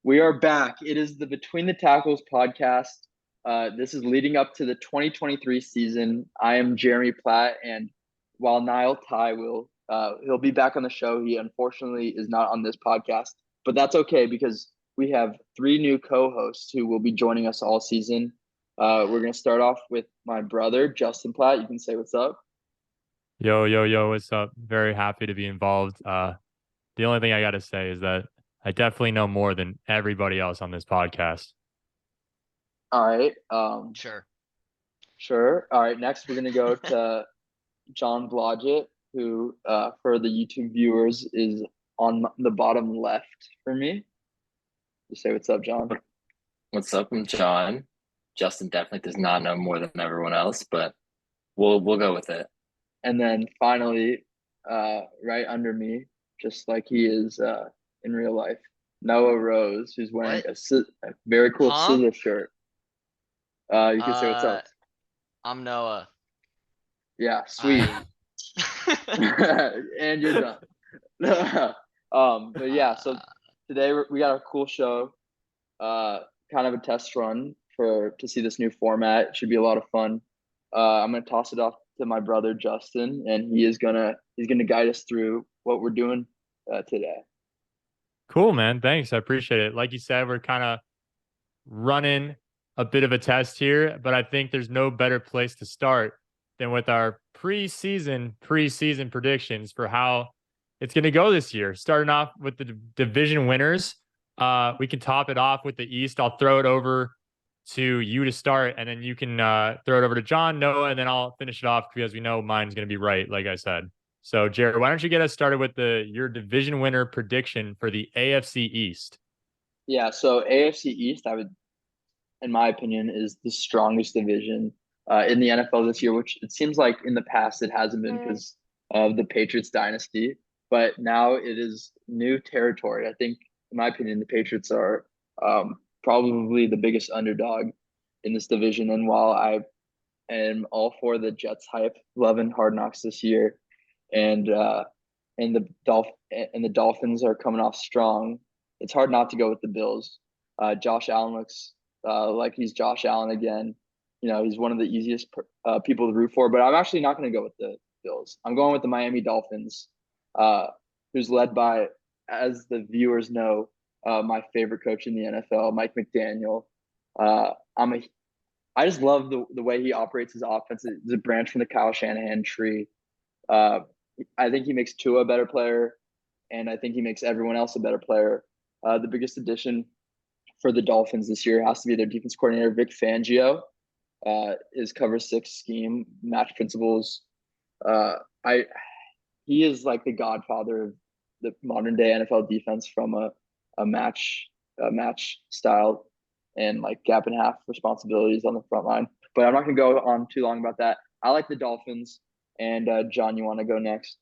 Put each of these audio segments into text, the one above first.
We are back. It is the Between the Tackles podcast. This is leading up to the 2023 season. I am Jeremy Platt, and while Niall Ty he'll be back on the show. He unfortunately is not on this podcast, but that's okay because we have three new co-hosts who will be joining us all season. We're gonna start off with my brother Justin Platt. You can say what's up. Yo, yo, yo, what's up? Very happy to be involved. The only thing I got to say is that I definitely know more than everybody else on this podcast. All right. Sure. Sure. All right. Next, we're gonna go to John Blodgett, who, for the YouTube viewers, is on the bottom left for me. Just say what's up, John. What's up? I'm John. Justin definitely does not know more than everyone else, but we'll go with it. And then finally, right under me, just like he is in real life, Noah Rose, who's wearing a very cool scissor shirt. You can say what's up. I'm Noah. Yeah, sweet. And you're done. But yeah, so today we got a cool show, kind of a test run to see this new format. It should be a lot of fun. I'm gonna toss it off to my brother Justin, and he's gonna guide us through what we're doing today. Cool, man. Thanks. I appreciate it. Like you said, we're kind of running a bit of a test here, but I think there's no better place to start than with our preseason predictions for how it's going to go this year. Starting off with the division winners, we can top it off with the East. I'll throw it over to you to start, and then you can throw it over to John, Noah, and then I'll finish it off because we know mine's going to be right, like I said. So, Jared, why don't you get us started with your division winner prediction for the AFC East? Yeah, so AFC East, in my opinion, is the strongest division in the NFL this year, which it seems like in the past it hasn't been because of the Patriots dynasty, but now it is new territory. I think, in my opinion, the Patriots are probably the biggest underdog in this division. And while I am all for the Jets hype, loving Hard Knocks this year, and the Dolphins are coming off strong, it's hard not to go with the Bills. Josh Allen looks like he's Josh Allen again. You know, he's one of the easiest people to root for, but I'm actually not going to go with the Bills. I'm going with the Miami Dolphins, who's led by, as the viewers know, my favorite coach in the NFL, Mike McDaniel. I just love the way he operates his offense. It's a branch from the Kyle Shanahan tree. Uh, I think he makes Tua a better player, and I think he makes everyone else a better player. The biggest addition for the Dolphins this year has to be their defense coordinator, Vic Fangio. His cover six scheme, match principles. Uh, I he is like the godfather of the modern day NFL defense from a match style and like gap and a half responsibilities on the front line. But I'm not gonna go on too long about that. I like the Dolphins. And John, you want to go next?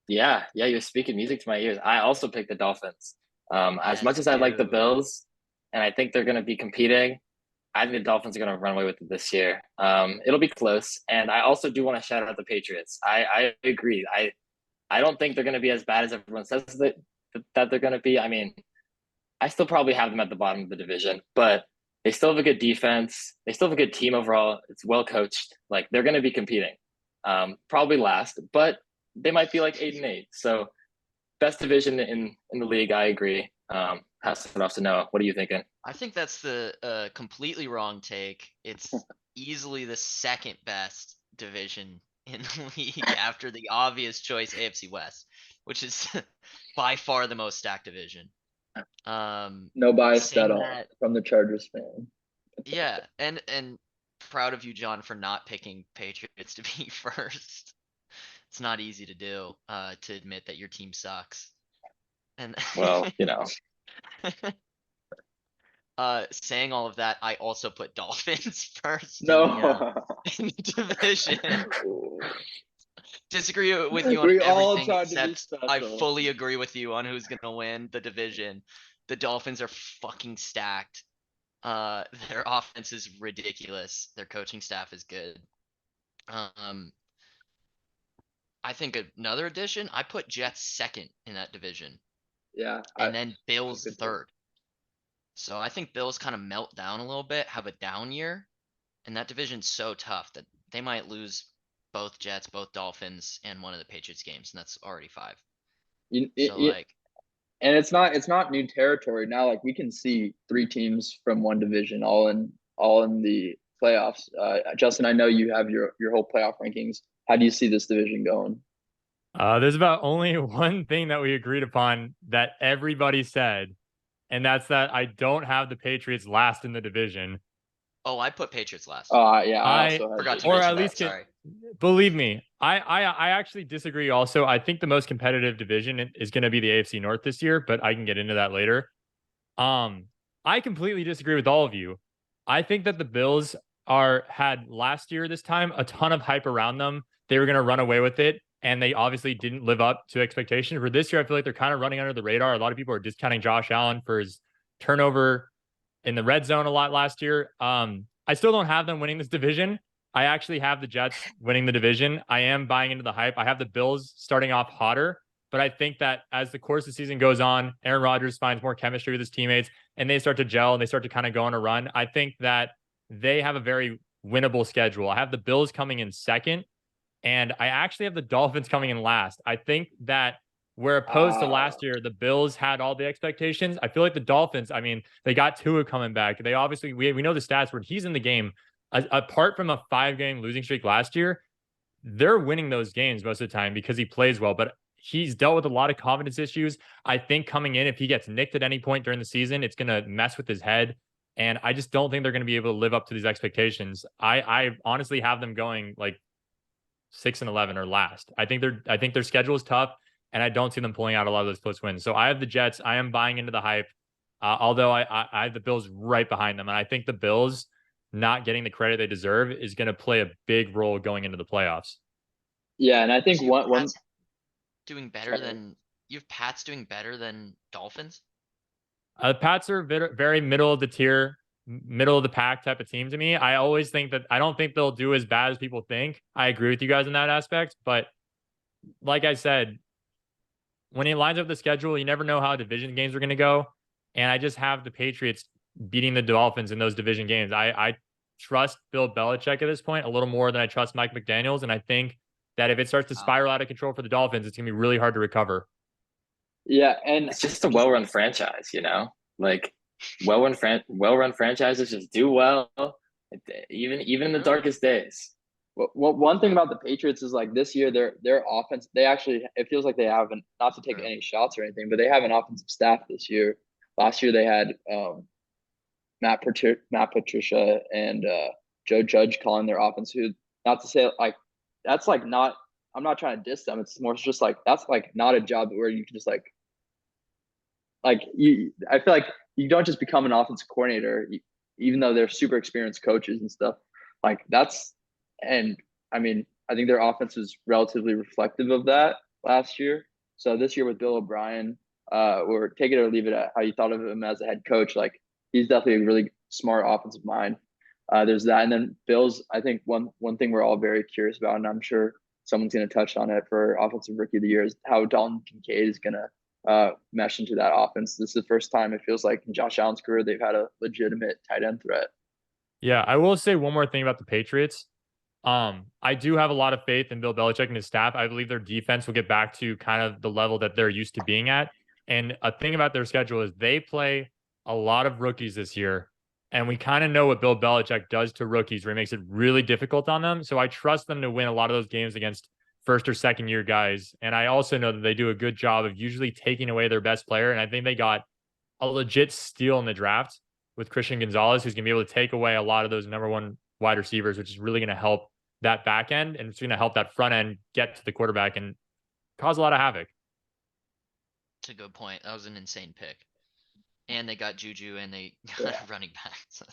Yeah, you're speaking music to my ears. I also picked the Dolphins. As much as I like the dude. Bills, and I think they're going to be competing, I think the Dolphins are going to run away with it this year. It'll be close, and I also do want to shout out the Patriots. I agree. I don't think they're going to be as bad as everyone says that they're going to be. I mean, I still probably have them at the bottom of the division, but they still have a good defense. They still have a good team overall. It's well coached. Like they're going to be competing. Probably last, but they might be like 8-8. So best division in the league. I agree. Pass it off to Noah. What are you thinking? I think that's the completely wrong take. It's easily the second best division in the league after the obvious choice AFC West, which is by far the most stacked division. No bias at all from the Chargers fan. Yeah, and proud of you, John, for not picking Patriots to be first. It's not easy to do, to admit that your team sucks. And Well, you know. Saying all of that, I also put Dolphins first No. in the division. Disagree with you on We all everything tried to be except I special. fully agree with you on who's gonna win the division. The Dolphins are fucking stacked. Their offense is ridiculous. Their coaching staff is good. I think another addition, I put Jets second in that division. Yeah. And then Bills third. So I think Bills kind of melt down a little bit, have a down year. And that division's so tough that they might lose both Jets, both Dolphins, and one of the Patriots games, and that's already 5. So like, and it's not new territory now. Like we can see 3 teams from one division all in the playoffs. Justin, I know you have your whole playoff rankings. How do you see this division going? There's about only one thing that we agreed upon that everybody said, and that's that I don't have the Patriots last in the division. oh, I put Patriots last. Yeah, I also had Forgot to or mention at that, least sorry. believe me, I actually disagree also. I think the most competitive division is going to be the AFC North this year, but I can get into that later. I completely disagree with all of you. I think that the Bills had last year this time a ton of hype around them. They were going to run away with it, and they obviously didn't live up to expectations. For this year, I feel like they're kind of running under the radar. A lot of people are discounting Josh Allen for his turnover in the red zone a lot last year. I still don't have them winning this division. I actually have the Jets winning the division. I am buying into the hype. I have the Bills starting off hotter, but I think that as the course of the season goes on, Aaron Rodgers finds more chemistry with his teammates and they start to gel and they start to kind of go on a run. I think that they have a very winnable schedule. I have the Bills coming in second, and I actually have the Dolphins coming in last. I think that where opposed to last year, the Bills had all the expectations. I feel like the Dolphins, I mean, they got Tua coming back. They obviously, we know the stats where he's in the game. Apart from a 5-game losing streak last year, they're winning those games most of the time because he plays well. But he's dealt with a lot of confidence issues. I think coming in, if he gets nicked at any point during the season, it's going to mess with his head. And I just don't think they're going to be able to live up to these expectations. I honestly have them going like 6-11 or last. I think their schedule is tough, and I don't see them pulling out a lot of those close wins. So I have the Jets. I am buying into the hype, although I have the Bills right behind them, and I think the Bills not getting the credit they deserve is going to play a big role going into the playoffs. Yeah, and I think So you have one Pats doing better than you have Pats doing better than Dolphins. Pats are very middle of the tier, middle of the pack type of team to me. I always think that I don't think they'll do as bad as people think. I agree with you guys in that aspect, but like I said, when he lines up the schedule, you never know how division games are going to go. And I just have the Patriots beating the Dolphins in those division games. I trust Bill Belichick at this point a little more than I trust Mike McDaniels. And I think that if it starts to spiral out of control for the Dolphins, it's going to be really hard to recover. Yeah, and It's just a well-run franchise, you know? Like well-run franchises just do well, even in the darkest days. well, one thing about the Patriots is like this year their offense, they actually, it feels like they haven't, not to take True. any shots or anything, but they have an offensive staff this year. Last year they had Matt Patricia and Joe Judge calling their offense, who, not to say like that's like not, I'm not trying to diss them. It's more just like that's like not a job where you can just like you. I feel like you don't just become an offensive coordinator, even though they're super experienced coaches and stuff. Like that's, and I mean, I think their offense was relatively reflective of that last year. So this year with Bill O'Brien, or take it or leave it at how you thought of him as a head coach. Like he's definitely a really smart offensive mind. There's that, and then Bills. I think one thing we're all very curious about, and I'm sure someone's going to touch on it for offensive rookie of the year, is how Dalton Kincaid is going to mesh into that offense. This is the first time it feels like in Josh Allen's career they've had a legitimate tight end threat. Yeah, I will say one more thing about the Patriots. I do have a lot of faith in Bill Belichick and his staff. I believe their defense will get back to kind of the level that they're used to being at. And a thing about their schedule is they play a lot of rookies this year. And we kind of know what Bill Belichick does to rookies, where he makes it really difficult on them. So I trust them to win a lot of those games against first or second year guys. And I also know that they do a good job of usually taking away their best player. And I think they got a legit steal in the draft with Christian Gonzalez, who's going to be able to take away a lot of those number one wide receivers, which is really going to help that back end. And it's going to help that front end get to the quarterback and cause a lot of havoc. It's a good point. That was an insane pick. And they got Juju and they got a running back. So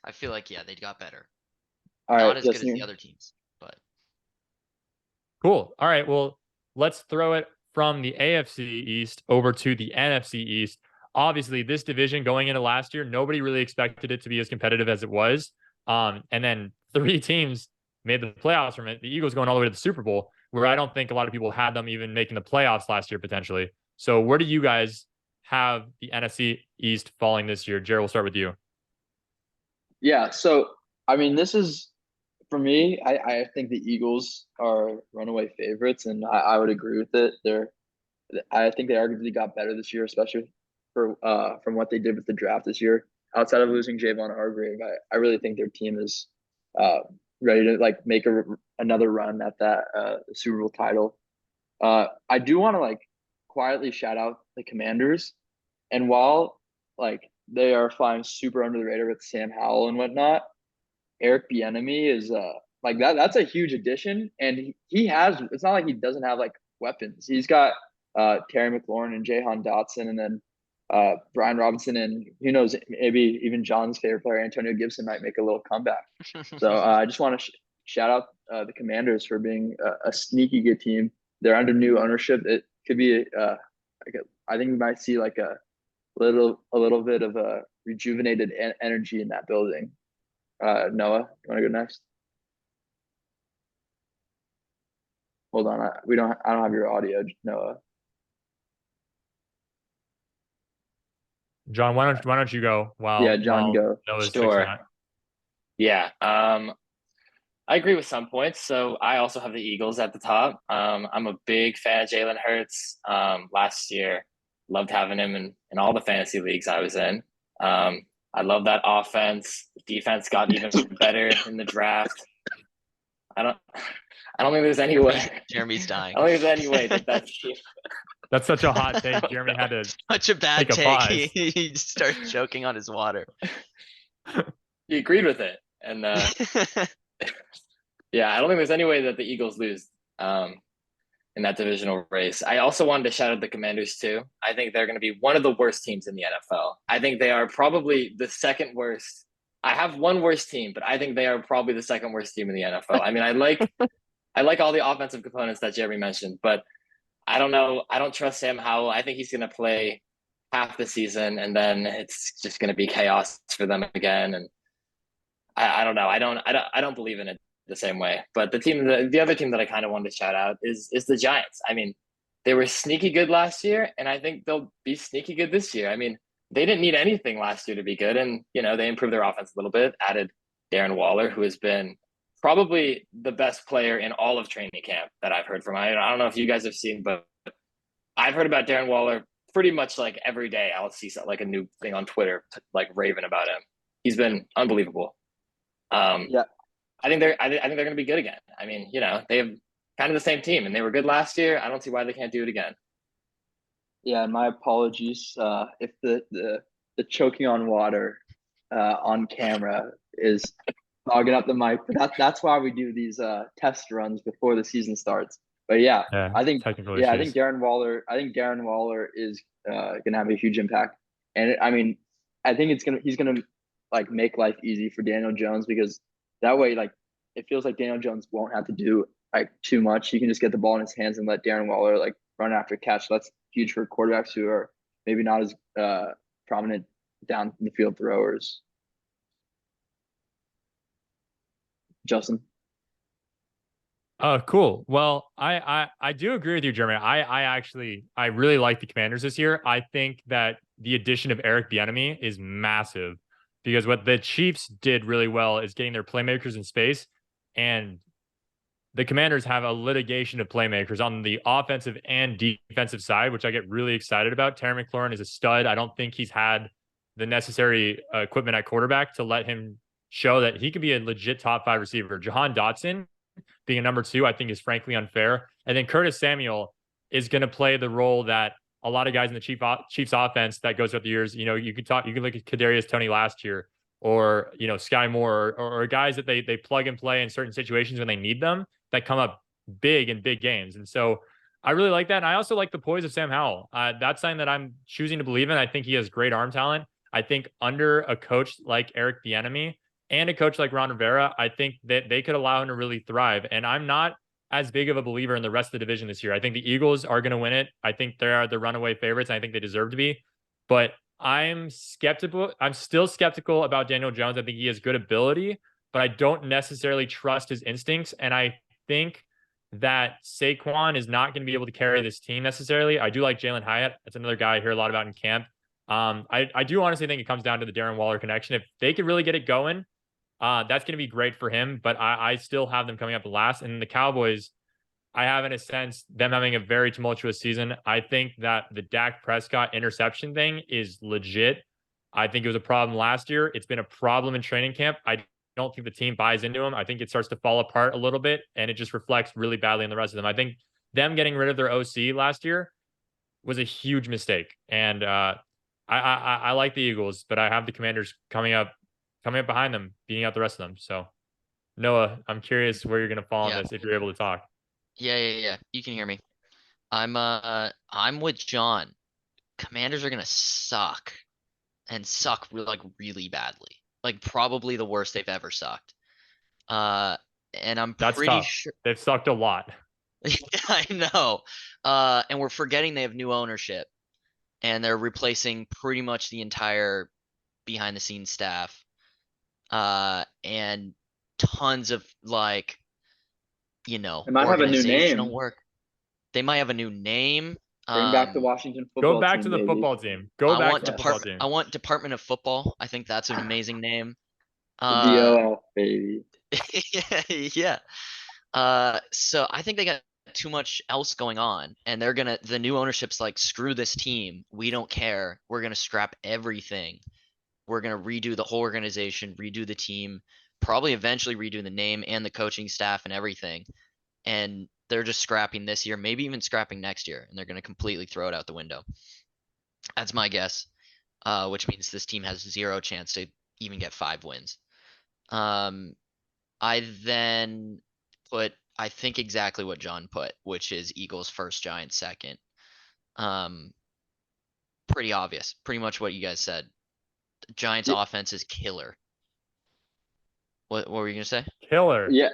I feel like, yeah, they got better. All Not right, as good as the other teams, but Cool. All right. Well, let's throw it from the AFC East over to the NFC East. Obviously, this division going into last year, nobody really expected it to be as competitive as it was. And then 3 teams made the playoffs from it. The Eagles going all the way to the Super Bowl, where I don't think a lot of people had them even making the playoffs last year potentially. So where do you guys have the NFC East falling this year? Jared, we'll start with you. Yeah, so I mean, this is for me. I think the Eagles are runaway favorites, and I would agree with it. I think they arguably got better this year, especially for from what they did with the draft this year. Outside of losing Javon Hargrave, I really think their team is uh ready to like make another run at that Super Bowl title. I do want to like quietly shout out the Commanders, and while like they are flying super under the radar with Sam Howell and whatnot, Eric Bieniemy is like that's a huge addition, and he has. It's not like he doesn't have like weapons. He's got Terry McLaurin and Jahan Dotson, and then Brian Robinson, and who knows, maybe even John's favorite player, Antonio Gibson, might make a little comeback. So I just want to shout out the Commanders for being a sneaky good team. They're under new ownership. It could be I think we might see like a little bit of a rejuvenated energy in that building. Noah, you want to go next? Hold on, I don't have your audio, Noah. John, why don't you go while Yeah, John, while go. Noah's fixing Sure. that? Yeah. I agree with some points. So I also have the Eagles at the top. I'm a big fan of Jalen Hurts. Last year, loved having him in all the fantasy leagues I was in. I love that offense. Defense got even better in the draft. I don't think there's any way. Jeremy's dying. I don't think there's any way that team. That's such a hot take. Jeremy had to Such a bad take a take. pause. He started choking on his water. He agreed with it, and yeah, I don't think there's any way that the Eagles lose in that divisional race. I also wanted to shout out the Commanders too. I think they're going to be one of the worst teams in the NFL. I think they are probably the second worst. I have one worst team, but I think they are probably the second worst team in the NFL. I mean, I like all the offensive components that Jeremy mentioned, but I don't know. I don't trust Sam Howell. I think he's going to play half the season, and then it's just going to be chaos for them again. And I don't know. I don't believe in it the same way. But the other team that I kind of wanted to shout out is the Giants. I mean, they were sneaky good last year, and I think they'll be sneaky good this year. I mean, they didn't need anything last year to be good, and they improved their offense a little bit. Added Darren Waller, who has been probably the best player in all of training camp that I've heard from. I don't know if you guys have seen, but I've heard about Darren Waller pretty much like every day. I'll see like a new thing on Twitter, like raving about him. He's been unbelievable. Yeah. I think they're going to be good again. I mean, they have kind of the same team, and they were good last year. I don't see why they can't do it again. Yeah, and my apologies if the choking on water on camera is fogging up the mic, but that's why we do these test runs before the season starts. But yeah, I think technical I issues. think Darren Waller is gonna have a huge impact, and I mean, I think he's gonna like make life easy for Daniel Jones, because that way, like, it feels like Daniel Jones won't have to do like too much. He can just get the ball in his hands and let Darren Waller like run after catch. That's huge for quarterbacks who are maybe not as prominent down the field throwers. Justin. Oh, cool. Well, I do agree with you, Jeremy. I really like the Commanders this year. I think that the addition of Eric Bieniemy is massive, because what the Chiefs did really well is getting their playmakers in space, and the Commanders have a litigation of playmakers on the offensive and defensive side, which I get really excited about. Terry McLaurin is a stud. I don't think he's had the necessary equipment at quarterback to let him show that he can be a legit top 5 receiver. Jahan Dotson being a number 2, I think, is frankly unfair. And then Curtis Samuel is going to play the role that a lot of guys in the Chiefs offense that goes throughout the years. You can look at Kadarius Toney last year, or Sky Moore, or guys that they plug and play in certain situations when they need them, that come up big in big games. And so I really like that. And I also like the poise of Sam Howell. That's something that I'm choosing to believe in. I think he has great arm talent. I think under a coach like Eric Bieniemy and a coach like Ron Rivera, I think that they could allow him to really thrive. And I'm not as big of a believer in the rest of the division this year. I think the Eagles are going to win it. I think they are the runaway favorites, and I think they deserve to be. But I'm skeptical. I'm still skeptical about Daniel Jones. I think he has good ability, but I don't necessarily trust his instincts. And I think that Saquon is not going to be able to carry this team necessarily. I do like Jalen Hyatt. That's another guy I hear a lot about in camp. I do honestly think it comes down to the Darren Waller connection. If they could really get it going, that's going to be great for him. But I still have them coming up last. And the Cowboys, I have in a sense them having a very tumultuous season. I think that the Dak Prescott interception thing is legit. I think it was a problem last year. It's been a problem in training camp. I don't think the team buys into him. I think it starts to fall apart a little bit, and it just reflects really badly on the rest of them. I think them getting rid of their OC last year was a huge mistake. And I like the Eagles, but I have the Commanders coming up behind them, beating out the rest of them. So Noah, I'm curious where you're going to fall on this if you're able to talk. Yeah. You can hear me. I'm with John. Commanders are gonna suck and suck like really badly. Like probably the worst they've ever sucked. And I'm That's pretty tough. sure They've sucked a lot. I know. And we're forgetting they have new ownership and they're replacing pretty much the entire behind the scenes staff. And tons of like, They might have a new organizational name. work. They might have a new name. Bring back the Washington football Go back team, to the baby. football team. Go back to the football Department. team. I want Department of Football. I think that's an amazing name. The DOL, baby. Yeah. So I think they got too much else going on, and the new ownership's like, screw this team. We don't care. We're gonna scrap everything. We're gonna redo the whole organization, redo the team, probably eventually redo the name and the coaching staff and everything. And they're just scrapping this year, maybe even scrapping next year, and they're going to completely throw it out the window. That's my guess, which means this team has zero chance to even get 5 wins. I then put, I think exactly what John put, which is Eagles first, Giants second. Pretty obvious, pretty much what you guys said. The Giants offense is killer. What were you going to say? Killer. Yeah.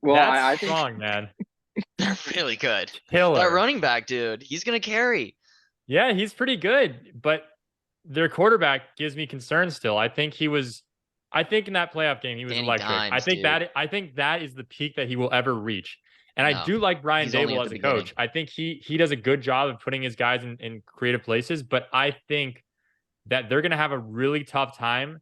Well, That's I think strong, man. They're really good. Killer. That running back, dude, he's going to carry. Yeah, he's pretty good, but their quarterback gives me concern still. I think in that playoff game he was Danny electric. Dimes, I think that is the peak that he will ever reach. And I No, do like Brian he's only Dable at as the a coach. beginning. I think he does a good job of putting his guys in creative places, but I think that they're going to have a really tough time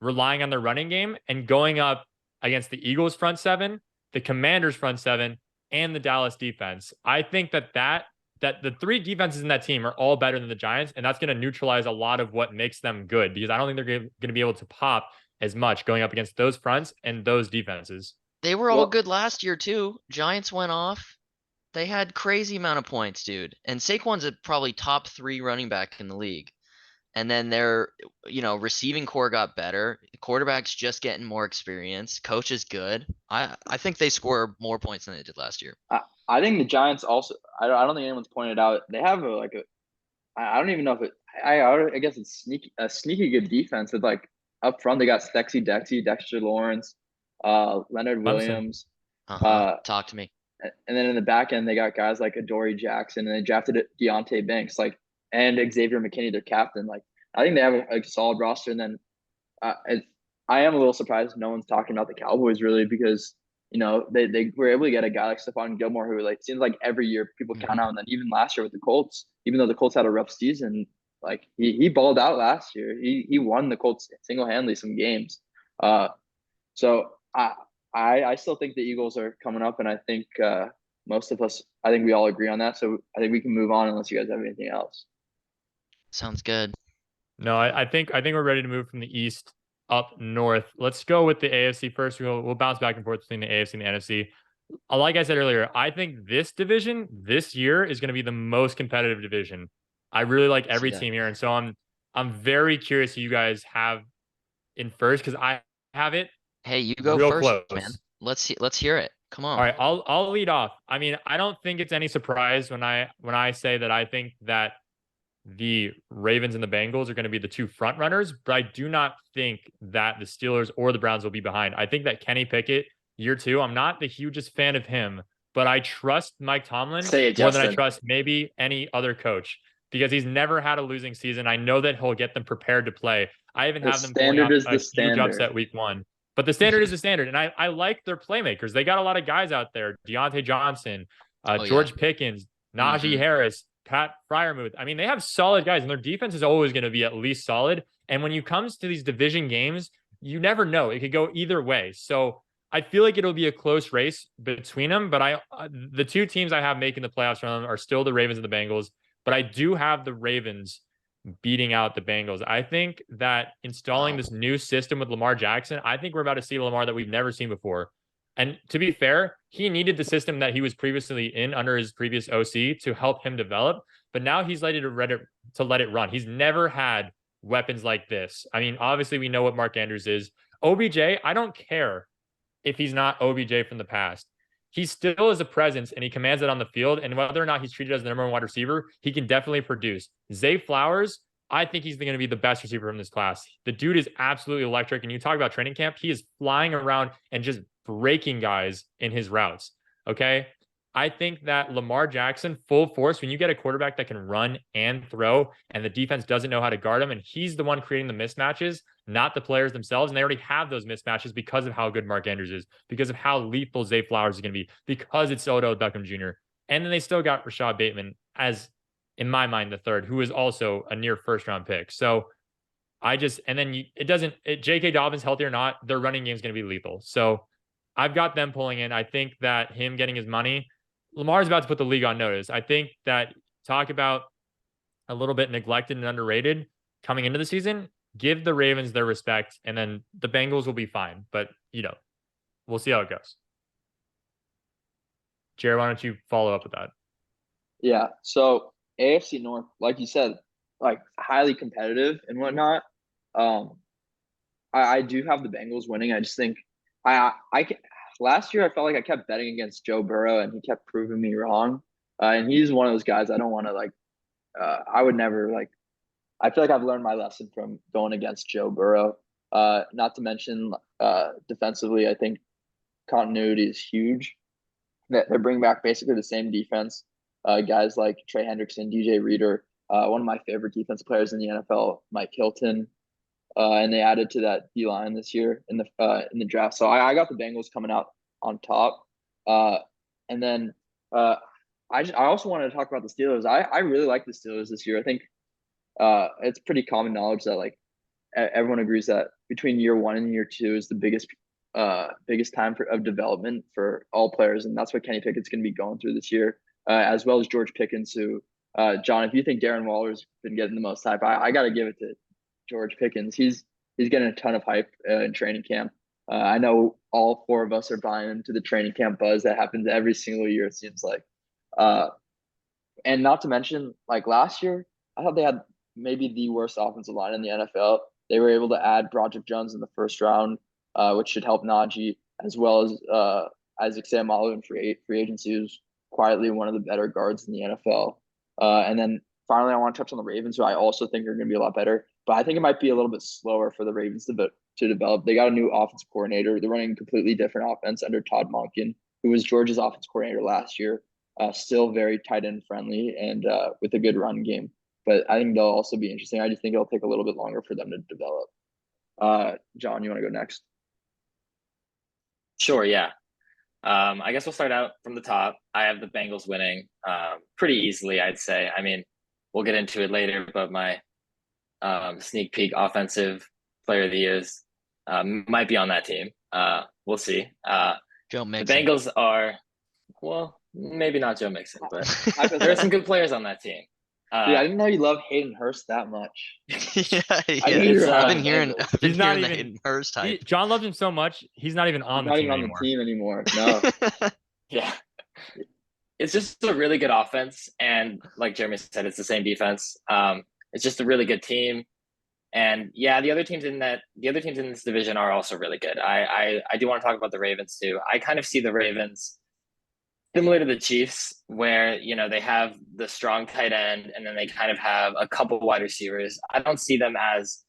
relying on their running game and going up against the Eagles front seven, the Commanders front seven, and the Dallas defense. I think that the 3 defenses in that team are all better than the Giants, and that's going to neutralize a lot of what makes them good, because I don't think they're going to be able to pop as much going up against those fronts and those defenses. They were all Well- good last year too. Giants went off. They had crazy amount of points, dude. And Saquon's a probably top 3 running back in the league. And then their, receiving core got better. The quarterback's just getting more experience. Coach is good. I think they score more points than they did last year. I think the Giants also. I don't think anyone's pointed out. They have I don't even know if it. I guess it's a sneaky good defense with like up front. They got Stexy Dexy, Dexter Lawrence, Leonard Williams. Talk to me. And then in the back end, they got guys like Adoree Jackson, and they drafted Deontay Banks, and Xavier McKinney, their captain. I think they have a solid roster. And then I am a little surprised no one's talking about the Cowboys really, because they were able to get a guy like Stephon Gilmore, who seems like every year people count out. And then even last year with the Colts, even though the Colts had a rough season, he balled out last year. He won the Colts single-handedly some games. So I still think the Eagles are coming up, and I think most of us, I think we all agree on that. So I think we can move on unless you guys have anything else. Sounds good. No, I think we're ready to move from the East up north. Let's go with the AFC first. We'll bounce back and forth between the AFC and the NFC. Like I said earlier, I think this division this year is going to be the most competitive division. I really like every team here, and so I'm very curious who you guys have in first, because I have it. Hey, you go real first, close. man. Let's hear it. Come on. All right, I'll lead off. I mean, I don't think it's any surprise when I say that I think that the Ravens and the Bengals are going to be the 2 front runners, but I do not think that the Steelers or the Browns will be behind. I think that Kenny Pickett, year 2, I'm not the hugest fan of him, but I trust Mike Tomlin more than I trust maybe any other coach, because he's never had a losing season. I know that he'll get them prepared to play. I even have them pulling off a huge upset week 1. But the standard is the standard. And I like their playmakers. They got a lot of guys out there. Deontay Johnson, George Pickens, Najee Harris, Pat Fryermuth. I mean, they have solid guys, and their defense is always going to be at least solid. And when you comes to these division games, you never know. It could go either way. So I feel like it'll be a close race between them. But the two teams I have making the playoffs from them are still the Ravens and the Bengals. But I do have the Ravens beating out the Bengals. I think that installing this new system with Lamar Jackson, I think we're about to see Lamar that we've never seen before. And to be fair, he needed the system that he was previously in under his previous OC to help him develop. But now he's ready to let it run. He's never had weapons like this. I mean, obviously we know what Mark Andrews is. OBJ, I don't care if he's not OBJ from the past. He still is a presence and he commands it on the field. And whether or not he's treated as the number one wide receiver, he can definitely produce. Zay Flowers, I think he's going to be the best receiver from this class. The dude is absolutely electric. And you talk about training camp, he is flying around and just breaking guys in his routes. Okay. I think that Lamar Jackson, full force, when you get a quarterback that can run and throw and the defense doesn't know how to guard him, and he's the one creating the mismatches, not the players themselves. And they already have those mismatches because of how good Mark Andrews is, because of how lethal Zay Flowers is going to be, because it's Odell Beckham Jr. And then they still got Rashad Bateman as, in my mind, the third, who is also a near first round pick. So J.K. Dobbins healthy or not, their running game is going to be lethal. So I've got them pulling in. I think that him getting his money, Lamar's about to put the league on notice. I think that talk about a little bit neglected and underrated coming into the season, give the Ravens their respect, and then the Bengals will be fine. But, we'll see how it goes. Jared, why don't you follow up with that? Yeah. So AFC North, like you said, like highly competitive and whatnot. I do have the Bengals winning. I just think last year I felt like I kept betting against Joe Burrow and he kept proving me wrong. And he's one of those guys I don't want to I would never I feel like I've learned my lesson from going against Joe Burrow. Not to mention defensively, I think continuity is huge. They bring back basically the same defense. Guys like Trey Hendrickson, DJ Reader, one of my favorite defensive players in the NFL, Mike Hilton. And they added to that D-line this year in the draft. So I got the Bengals coming out on top. And then I also wanted to talk about the Steelers. I really like the Steelers this year. I think it's pretty common knowledge that everyone agrees that between year 1 and year 2 is the biggest time of development for all players, and that's what Kenny Pickett's going to be going through this year, as well as George Pickens, who John, if you think Darren Waller's been getting the most hype, I got to give it to George Pickens. He's getting a ton of hype in training camp. I know all 4 of us are buying into the training camp buzz that happens every single year, it seems like. And not to mention, last year, I thought they had maybe the worst offensive line in the NFL. They were able to add Broderick Jones in the first round, which should help Najee, as well as Isaac Seumalo in free agency, who's quietly one of the better guards in the NFL. And then finally, I want to touch on the Ravens, who I also think are going to be a lot better. But I think it might be a little bit slower for the Ravens to develop. They got a new offensive coordinator. They're running a completely different offense under Todd Monken, who was Georgia's offensive coordinator last year. Still very tight end friendly and with a good run game. But I think they'll also be interesting. I just think it'll take a little bit longer for them to develop. John, you want to go next? Sure, yeah. I guess we'll start out from the top. I have the Bengals winning pretty easily, I'd say. I mean, we'll get into it later, but my sneak peek offensive player of the year might be on that team. We'll see. Joe Mixon. The Bengals are, well, maybe not Joe Mixon, but there are some good players on that team. I didn't know you love Hayden Hurst that much. Yeah. I've been hearing He's not the even- Hayden Hurst hype. John loves him so much, he's not even on the Not team even on anymore. the team anymore. No. Yeah. It's just a really good offense. And like Jeremy said, it's the same defense. It's just a really good team. And yeah, the other teams in this division are also really good. I do want to talk about the Ravens too. I kind of see the Ravens similar to the Chiefs, where they have the strong tight end and then they kind of have a couple wide receivers. I don't see them as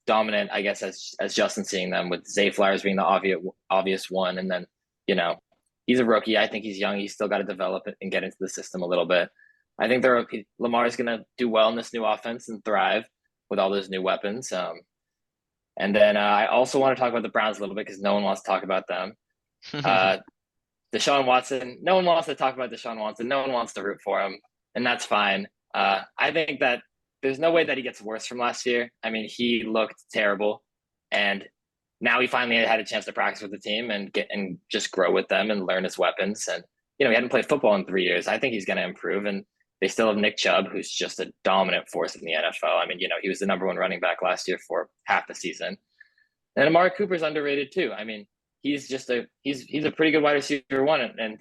dominant, I guess, as Justin seeing them, with Zay Flowers being the obvious one. And then, he's a rookie. I think he's young. He's still got to develop it and get into the system a little bit. I think Lamar is going to do well in this new offense and thrive with all those new weapons. And then I also want to talk about the Browns a little bit because no one wants to talk about them. Deshaun Watson, no one wants to talk about Deshaun Watson. No one wants to root for him, and that's fine. I think that there's no way that he gets worse from last year. I mean, he looked terrible, and now he finally had a chance to practice with the team and just grow with them and learn his weapons. And he hadn't played football in 3 years. I think he's going to improve. And they still have Nick Chubb, who's just a dominant force in the NFL. I mean, he was the number one running back last year for half the season. And Amari Cooper's underrated too. I mean, he's a pretty good wide receiver one,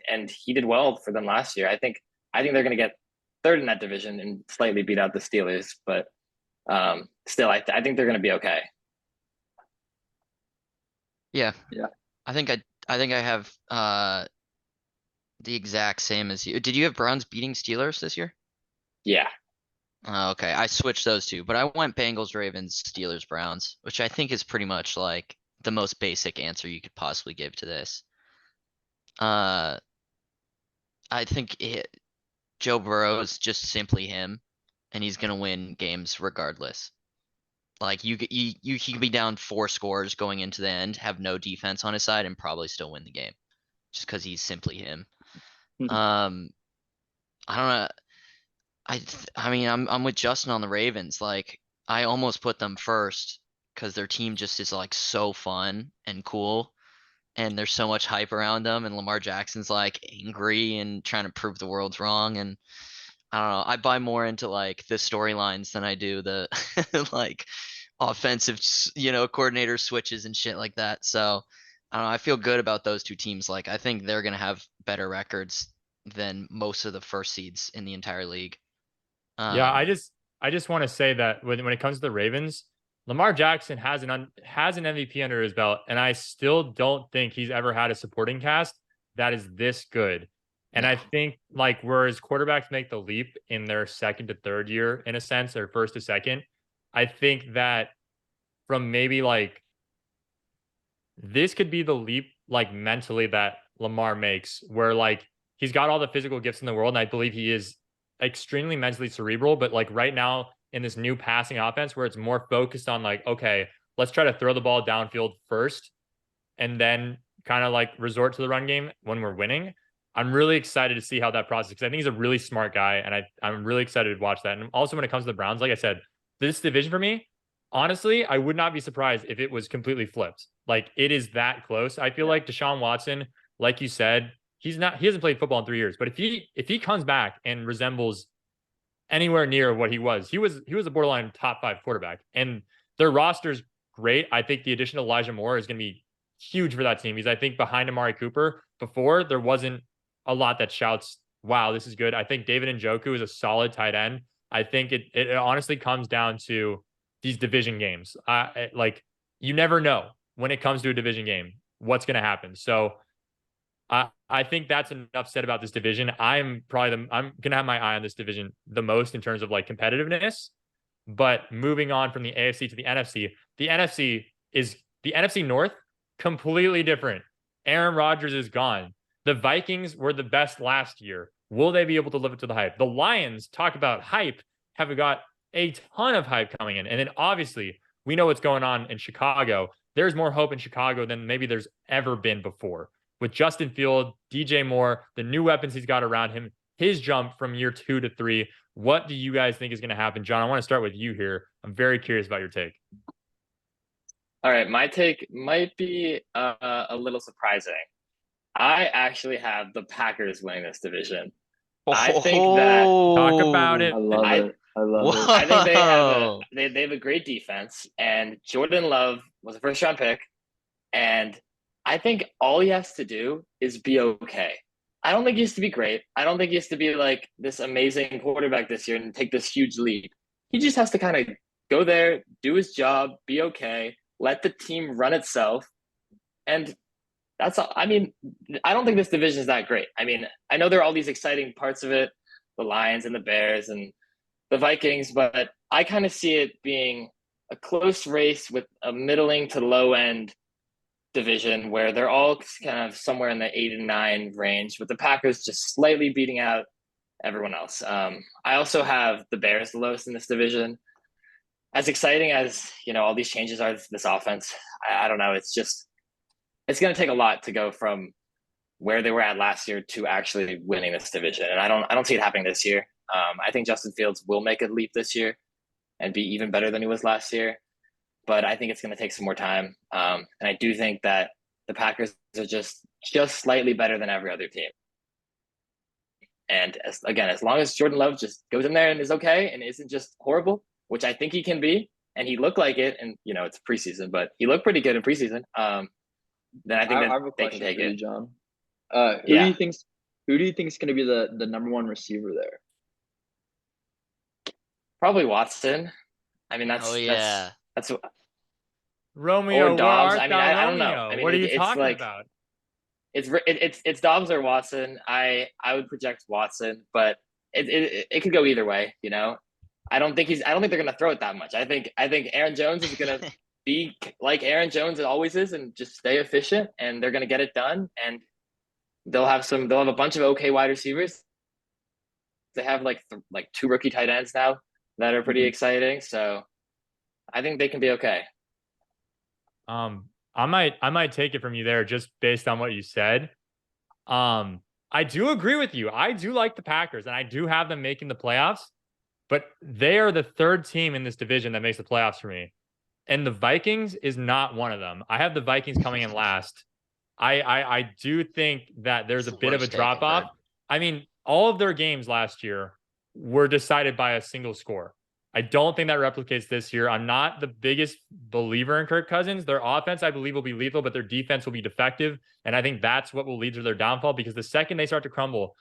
and he did well for them last year. I think they're going to get third in that division and slightly beat out the Steelers, but still, I think they're going to be okay. Yeah. Yeah. I think I have the exact same as you. Did you have Browns beating Steelers this year? Yeah. Okay, I switched those two, but I went Bengals, Ravens, Steelers, Browns, which I think is pretty much like the most basic answer you could possibly give to this. I think Joe Burrow is just simply him, and he's gonna win games regardless. Like he could be down 4 scores going into the end, have no defense on his side, and probably still win the game, just because he's simply him. I don't know. I mean, I'm with Justin on the Ravens. Like, I almost put them first because their team just is like so fun and cool, and there's so much hype around them. And Lamar Jackson's like angry and trying to prove the world's wrong. And I don't know. I buy more into like the storylines than I do the like offensive, coordinator switches and shit like that. So I don't know. I feel good about those two teams. Like, I think they're gonna have better records than most of the first seeds in the entire league. Yeah, I just want to say that when it comes to the Ravens, Lamar Jackson has an MVP under his belt, and I still don't think he's ever had a supporting cast that is this good. And I think like whereas quarterbacks make the leap in their second to third year, in a sense, or first to second, I think that from maybe like this could be the leap like mentally that Lamar makes, where like he's got all the physical gifts in the world, and I believe he is extremely mentally cerebral, but like right now in this new passing offense where it's more focused on like, okay, let's try to throw the ball downfield first and then kind of like resort to the run game when we're winning. I'm really excited to see how that process, because I think he's a really smart guy, and I'm really excited to watch that. And also when it comes to the Browns, like I said, this division for me, honestly, I would not be surprised if it was completely flipped. Like it is that close. I feel like Deshaun Watson, like you said, he hasn't played football in 3 years, but if he comes back and resembles anywhere near what he was a borderline top 5 quarterback, and their roster's great. I think the addition of Elijah Moore is going to be huge for that team. He's, I think, behind Amari Cooper. Before, there wasn't a lot that shouts, wow, this is good. I think David Njoku is a solid tight end. I think it honestly comes down to these division games. Like you never know when it comes to a division game what's going to happen. So I think that's enough said about this division. I'm gonna have my eye on this division the most in terms of like competitiveness. But moving on from the AFC to the NFC, the NFC North, completely different. Aaron Rodgers is gone. The Vikings were the best last year. Will they be able to live up to the hype? The Lions, talk about hype, have got a ton of hype coming in. And then obviously we know what's going on in Chicago. There's more hope in Chicago than maybe there's ever been before. With Justin Field, DJ Moore, the new weapons he's got around him, his jump from year 2 to 3. What do you guys think is going to happen? John, I want to start with you here. I'm very curious about your take. All right, my take might be a little surprising. I actually have the Packers winning this division. I think that talk about it. I love it. I love it. I think they have a great defense, and Jordan Love was a first round pick, and I think all he has to do is be okay. I don't think he has to be great. I don't think he has to be like this amazing quarterback this year and take this huge lead. He just has to kind of go there, do his job, be okay, let the team run itself. And that's all. I mean, I don't think this division is that great. I mean, I know there are all these exciting parts of it, the Lions and the Bears and the Vikings, but I kind of see it being a close race with a middling to low end division where they're all kind of somewhere in the 8 and 9 range, with the Packers just slightly beating out everyone else. I also have the Bears the lowest in this division. as exciting as all these changes are, this offense, I don't know. It's going to take a lot to go from where they were at last year to actually winning this division, and I don't see it happening this year. I think Justin Fields will make a leap this year and be even better than he was last year, but I think it's going to take some more time. And I do think that the Packers are just slightly better than every other team. And as long as Jordan Love just goes in there and is okay and isn't just horrible, which I think he can be, and he looked like it, and it's preseason, but he looked pretty good in preseason. Then I think I have a they question can take for you, it. John. Who do you think is going to be the number one receiver there? Probably Watson. I mean, that's Romeo, or where Dobbs. art I mean, thou, I don't know. Romeo? I mean, What are you it's talking like about? it's Dobbs or Watson. I would project Watson, but it could go either way. I don't think they're going to throw it that much. I think Aaron Jones is going to be like Aaron Jones always is and just stay efficient, and they're going to get it done, and they'll have a bunch of okay wide receivers. They have like 2 rookie tight ends now that are pretty exciting, so I think they can be okay. I might take it from you there just based on what you said. I do agree with you. I do like the Packers, and I do have them making the playoffs, but they are the 3rd team in this division that makes the playoffs for me. And the Vikings is not one of them. I have the Vikings coming in last. I do think that there's a bit of a drop off. I mean, all of their games last year were decided by a single score. I don't think that replicates this year. I'm not the biggest believer in Kirk Cousins. Their offense, I believe, will be lethal, but their defense will be defective. And I think that's what will lead to their downfall, because the second they start to crumble,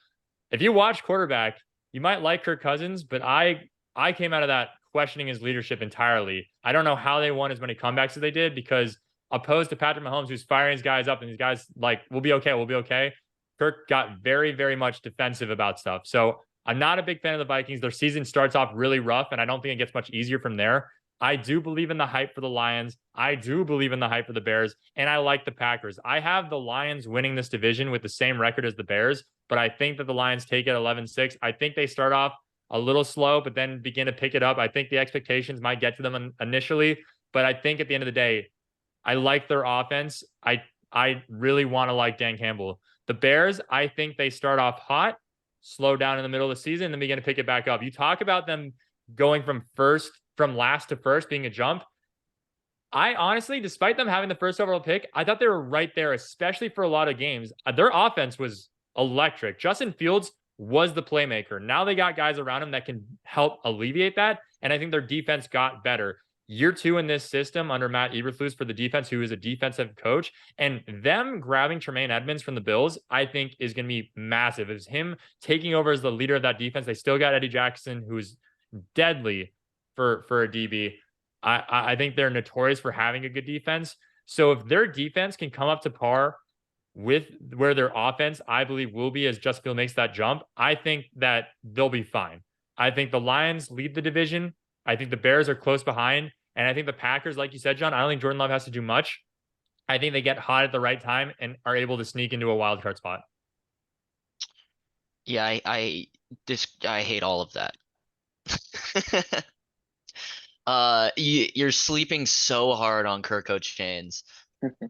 if you watch quarterback, you might like Kirk Cousins, but I came out of that questioning his leadership entirely. I don't know how they won as many comebacks as they did, because opposed to Patrick Mahomes, who's firing his guys up and these guys like, we'll be okay. Kirk got very, very much defensive about stuff. So I'm not a big fan of the Vikings. Their season starts off really rough, and I don't think it gets much easier from there. I do believe in the hype for the Lions. I do believe in the hype for the Bears, and I like the Packers. I have the Lions winning this division with the same record as the Bears, but I think that the Lions take it 11-6. I think they start off a little slow, but then begin to pick it up. I think the expectations might get to them initially, but I think at the end of the day, I like their offense. I really want to like Dan Campbell. The Bears, I think they start off hot, slow down in the middle of the season, and then begin to pick it back up. You talk about them going from last to first being a jump. I honestly, despite them having the first overall pick, I thought they were right there, especially for a lot of games. Their offense was electric. Justin Fields was the playmaker. Now they got guys around him that can help alleviate that, and I think their defense got better. Year 2 in this system under Matt Eberflus for the defense, who is a defensive coach, and them grabbing Tremaine Edmonds from the Bills, I think is going to be massive. It's him taking over as the leader of that defense. They still got Eddie Jackson, who's deadly for a DB. I think they're notorious for having a good defense. So if their defense can come up to par with where their offense, I believe, will be as Justin Fields makes that jump, I think that they'll be fine. I think the Lions lead the division. I think the Bears are close behind. And I think the Packers, like you said, John, I don't think Jordan Love has to do much. I think they get hot at the right time and are able to sneak into a wild card spot. Yeah, I hate all of that. You're sleeping so hard on Kirk Chainz,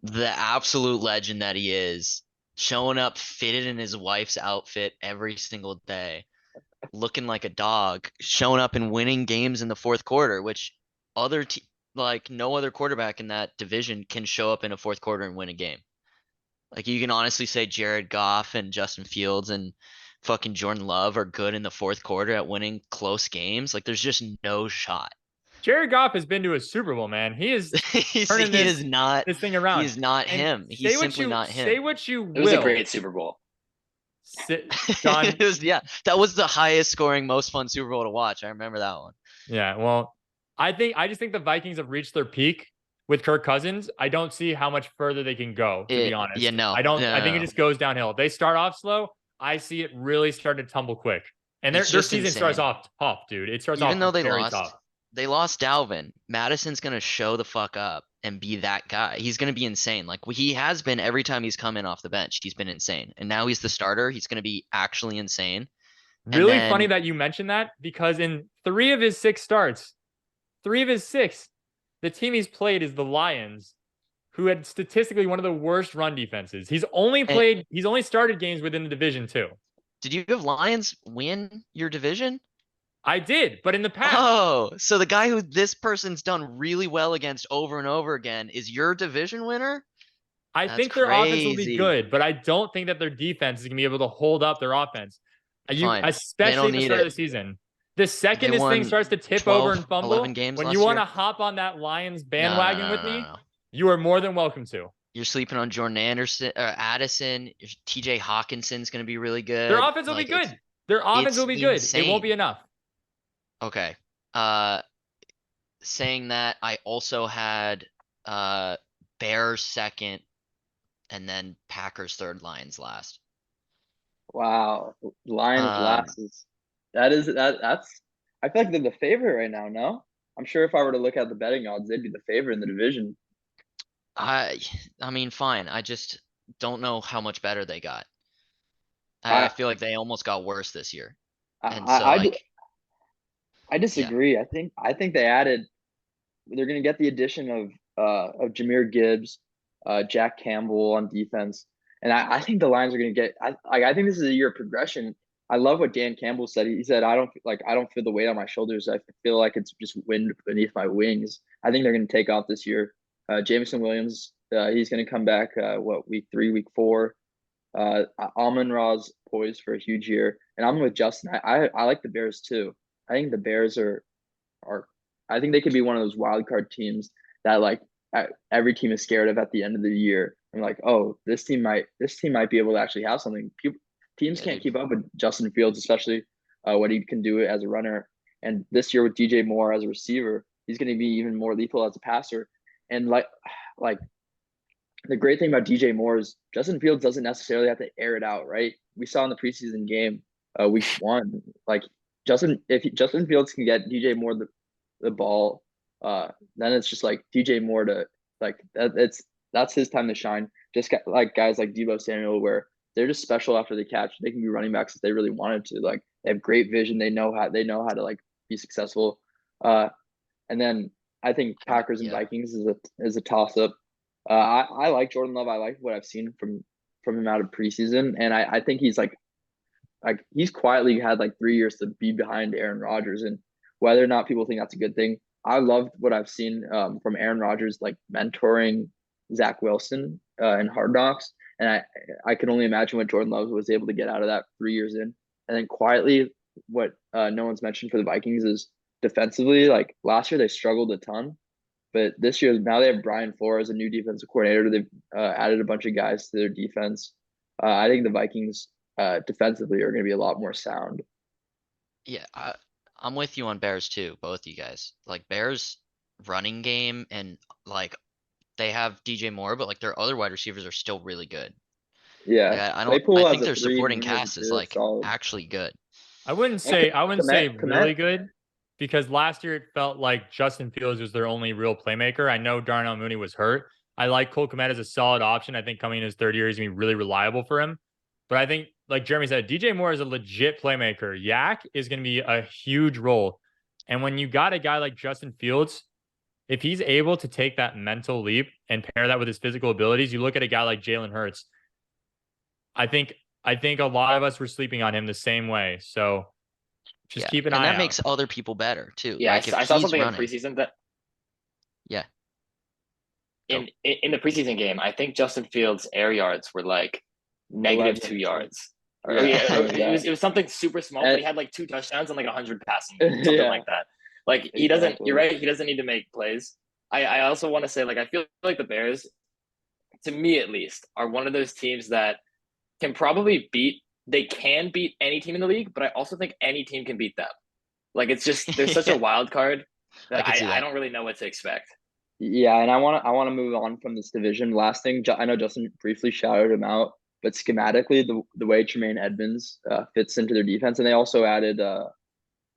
the absolute legend that he is, showing up fitted in his wife's outfit every single day, looking like a dog, showing up and winning games in the fourth quarter, which like no other quarterback in that division can show up in a fourth quarter and win a game. Like, you can honestly say Jared Goff and Justin Fields and fucking Jordan Love are good in the fourth quarter at winning close games. Like, there's just no shot. Jared Goff has been to a Super Bowl, man. He is turning this thing around. He's not him. He's simply not him. Say what you will. It was a great Super Bowl. John, that was the highest scoring, most fun Super Bowl to watch. I remember that one. Yeah, well, I just think the Vikings have reached their peak with Kirk Cousins. I don't see how much further they can go, to be honest. Yeah, no. I think it just goes downhill. They start off slow. I see it really starting to tumble quick. And their season starts off tough, dude. It starts off even though very tough. They lost Dalvin. Madison's going to show the fuck up and be that guy. He's going to be insane. Like he has been every time he's come in off the bench. He's been insane. And now he's the starter. He's going to be actually insane. Really funny that you mentioned that, because in 3 of his 6 starts, 3 of his 6. The team he's played is the Lions, who had statistically one of the worst run defenses. He's only started games within the division too. Did you have Lions win your division? I did, but in the past. Oh, so the guy who this person's done really well against over and over again is your division winner? I That's think their offense will be crazy. good, but I don't think that their defense is gonna be able to hold up their offense. Fine. They Especially don't at the need start of it. the season. The second They this thing won starts to tip 12, over and fumble, 11 games when last you want to year. hop on that Lions No, bandwagon no, with no, me, no. you are more than welcome to. You're sleeping on Jordan Anderson or Addison. TJ Hawkinson's gonna be really good. Their offense will be Like, it's- good. Their offense will be good. It won't be insane. enough. Okay. Saying that, I also had Bears second, and then Packers third, Lions last. Wow, Lions Um, last is that's. I feel like they're the favorite right now. No, I'm sure if I were to look at the betting odds, they'd be the favorite in the division. I mean, fine. I just don't know how much better they got. I I feel like they almost got worse this year. And I so I, like, I disagree. I think they added. They're going to get the addition of Jahmyr Gibbs, Jack Campbell on defense, and I think the Lions are going to get. I think this is a year of progression. I love what Dan Campbell said. He said, I don't feel the weight on my shoulders. I feel like it's just wind beneath my wings." I think they're going to take off this year. Jameson Williams, he's going to come back. Week 3, week 4. Amon Ra's poised for a huge year, and I'm with Justin. I like the Bears too. I think the Bears are I think they could be one of those wild card teams that like every team is scared of at the end of the year. I'm like, oh, this team might be able to actually have something. Teams Yeah, can't dude. keep up with Justin Fields, especially what he can do as a runner. And this year with DJ Moore as a receiver, he's going to be even more lethal as a passer. And like the great thing about DJ Moore is Justin Fields doesn't necessarily have to air it out, right? We saw in the preseason game, week 1, like Justin Fields can get DJ Moore the ball, then it's just like DJ Moore to like that's his time to shine. Just like guys like Deebo Samuel, where they're just special after the catch. They can be running backs if they really wanted to. Like they have great vision. They know how to like be successful. And then I think Packers and Yeah. Vikings is a toss up. I like Jordan Love. I like what I've seen from him out of preseason, and I think he's like he's quietly had like 3 years to be behind Aaron Rodgers, and whether or not people think that's a good thing, I loved what I've seen from Aaron Rodgers, like mentoring Zach Wilson in Hard Knocks, and I can only imagine what Jordan Love was able to get out of that 3 years in, and then quietly, what no one's mentioned for the Vikings is defensively. Like last year, they struggled a ton, but this year now they have Brian Flores, a new defensive coordinator. They've added a bunch of guys to their defense. I think the Vikings defensively are going to be a lot more sound. Yeah, I'm with you on Bears too, both you guys. Like Bears running game and like they have DJ Moore, but like their other wide receivers are still really good. Yeah, Like, I Claypool think as a their 3, supporting Mooney as a cast is 2, like solid. actually good. I wouldn't say Komet- really good, because last year it felt like Justin Fields was their only real playmaker. I know Darnell Mooney was hurt. I like Cole Kmet as a solid option. I think coming in his 3rd year, he's going to be really reliable for him. But I think, like Jeremy said, DJ Moore is a legit playmaker. Yak is going to be a huge role. And when you got a guy like Justin Fields, if he's able to take that mental leap and pair that with his physical abilities, you look at a guy like Jalen Hurts. I think a lot of us were sleeping on him the same way. So just keep an eye and that out. makes other people better too. Yeah, Like, if I saw he's something running, in preseason that Yeah. in the preseason game, I think Justin Fields' air yards were like -2 11. yards. Yeah, it was something super small, but he And- had like 2 touchdowns and like 100 passing, something Yeah. like that. Like he doesn't. Exactly. You're right. He doesn't need to make plays. I also want to say, like, I feel like the Bears, to me at least, are one of those teams that can probably beat. They can beat any team in the league, but I also think any team can beat them. Like it's just there's such a wild card that can see I that. don't really know what to expect. Yeah, and I want to move on from this division. Last thing, I know Justin briefly shouted him out, but schematically, the way Tremaine Edmonds fits into their defense, and they also added the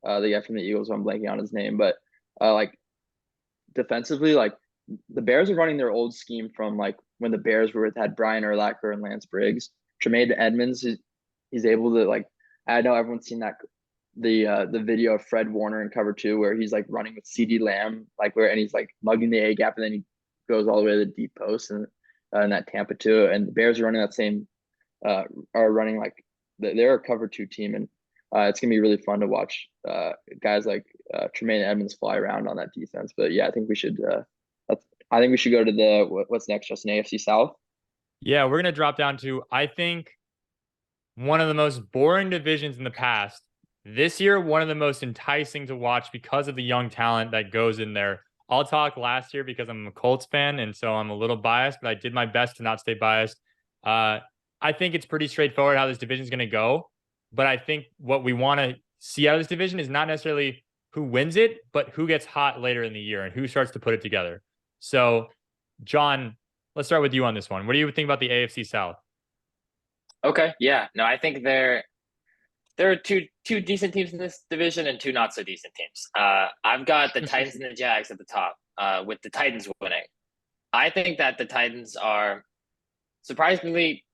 guy from the Eagles. I'm blanking on his name, but like defensively, like the Bears are running their old scheme from like when the Bears had Brian Urlacher and Lance Briggs. Tremaine Edmonds, he's able to like. I know everyone's seen that the video of Fred Warner in cover 2 where he's like running with CeeDee Lamb, and he's like mugging the A gap and then he goes all the way to the deep post and that Tampa 2, and the Bears are running that same are running like they're a cover 2 team, and it's gonna be really fun to watch guys like Tremaine Edmonds fly around on that defense. But yeah, I think we should go to the what's next, Justin? AFC South. Yeah, we're gonna drop down to, I think, one of the most boring divisions in the past. This year, one of the most enticing to watch because of the young talent that goes in there. I'll talk last year because I'm a Colts fan, and so I'm a little biased, but I did my best to not stay biased. I think it's pretty straightforward how this division is going to go, but I think what we want to see out of this division is not necessarily who wins it, but who gets hot later in the year and who starts to put it together. So, John, let's start with you on this one. What do you think about the AFC South? Okay, yeah, no, I think there are two decent teams in this division and 2 not so decent teams. I've got the Titans and the Jags at the top, with the Titans winning. I think that the Titans are surprisingly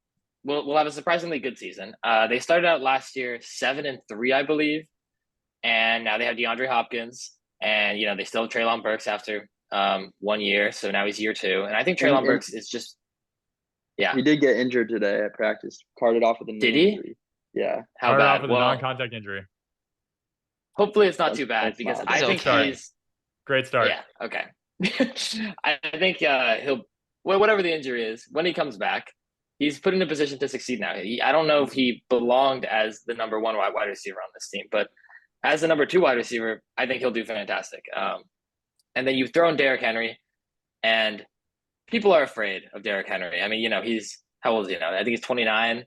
will have a surprisingly good season. They started out last year 7-3, I believe, and now they have DeAndre Hopkins, and they still have Treylon Burks after 1 year, so now he's year 2, and I think Treylon Burks is just he did get injured today at practice, carted off with a knee Did he? injury. Yeah. How Started bad? off with a non-contact injury. Hopefully it's not too bad That's because fine. I think okay. he's Great start. Yeah. Okay. I think he'll whatever the injury is when he comes back, he's put in a position to succeed now. I don't know if he belonged as the number 1 wide receiver on this team, but as the number 2 wide receiver, I think he'll do fantastic. And then you throw in Derrick Henry, and people are afraid of Derrick Henry. I mean, he's how old is he now? I think he's 29.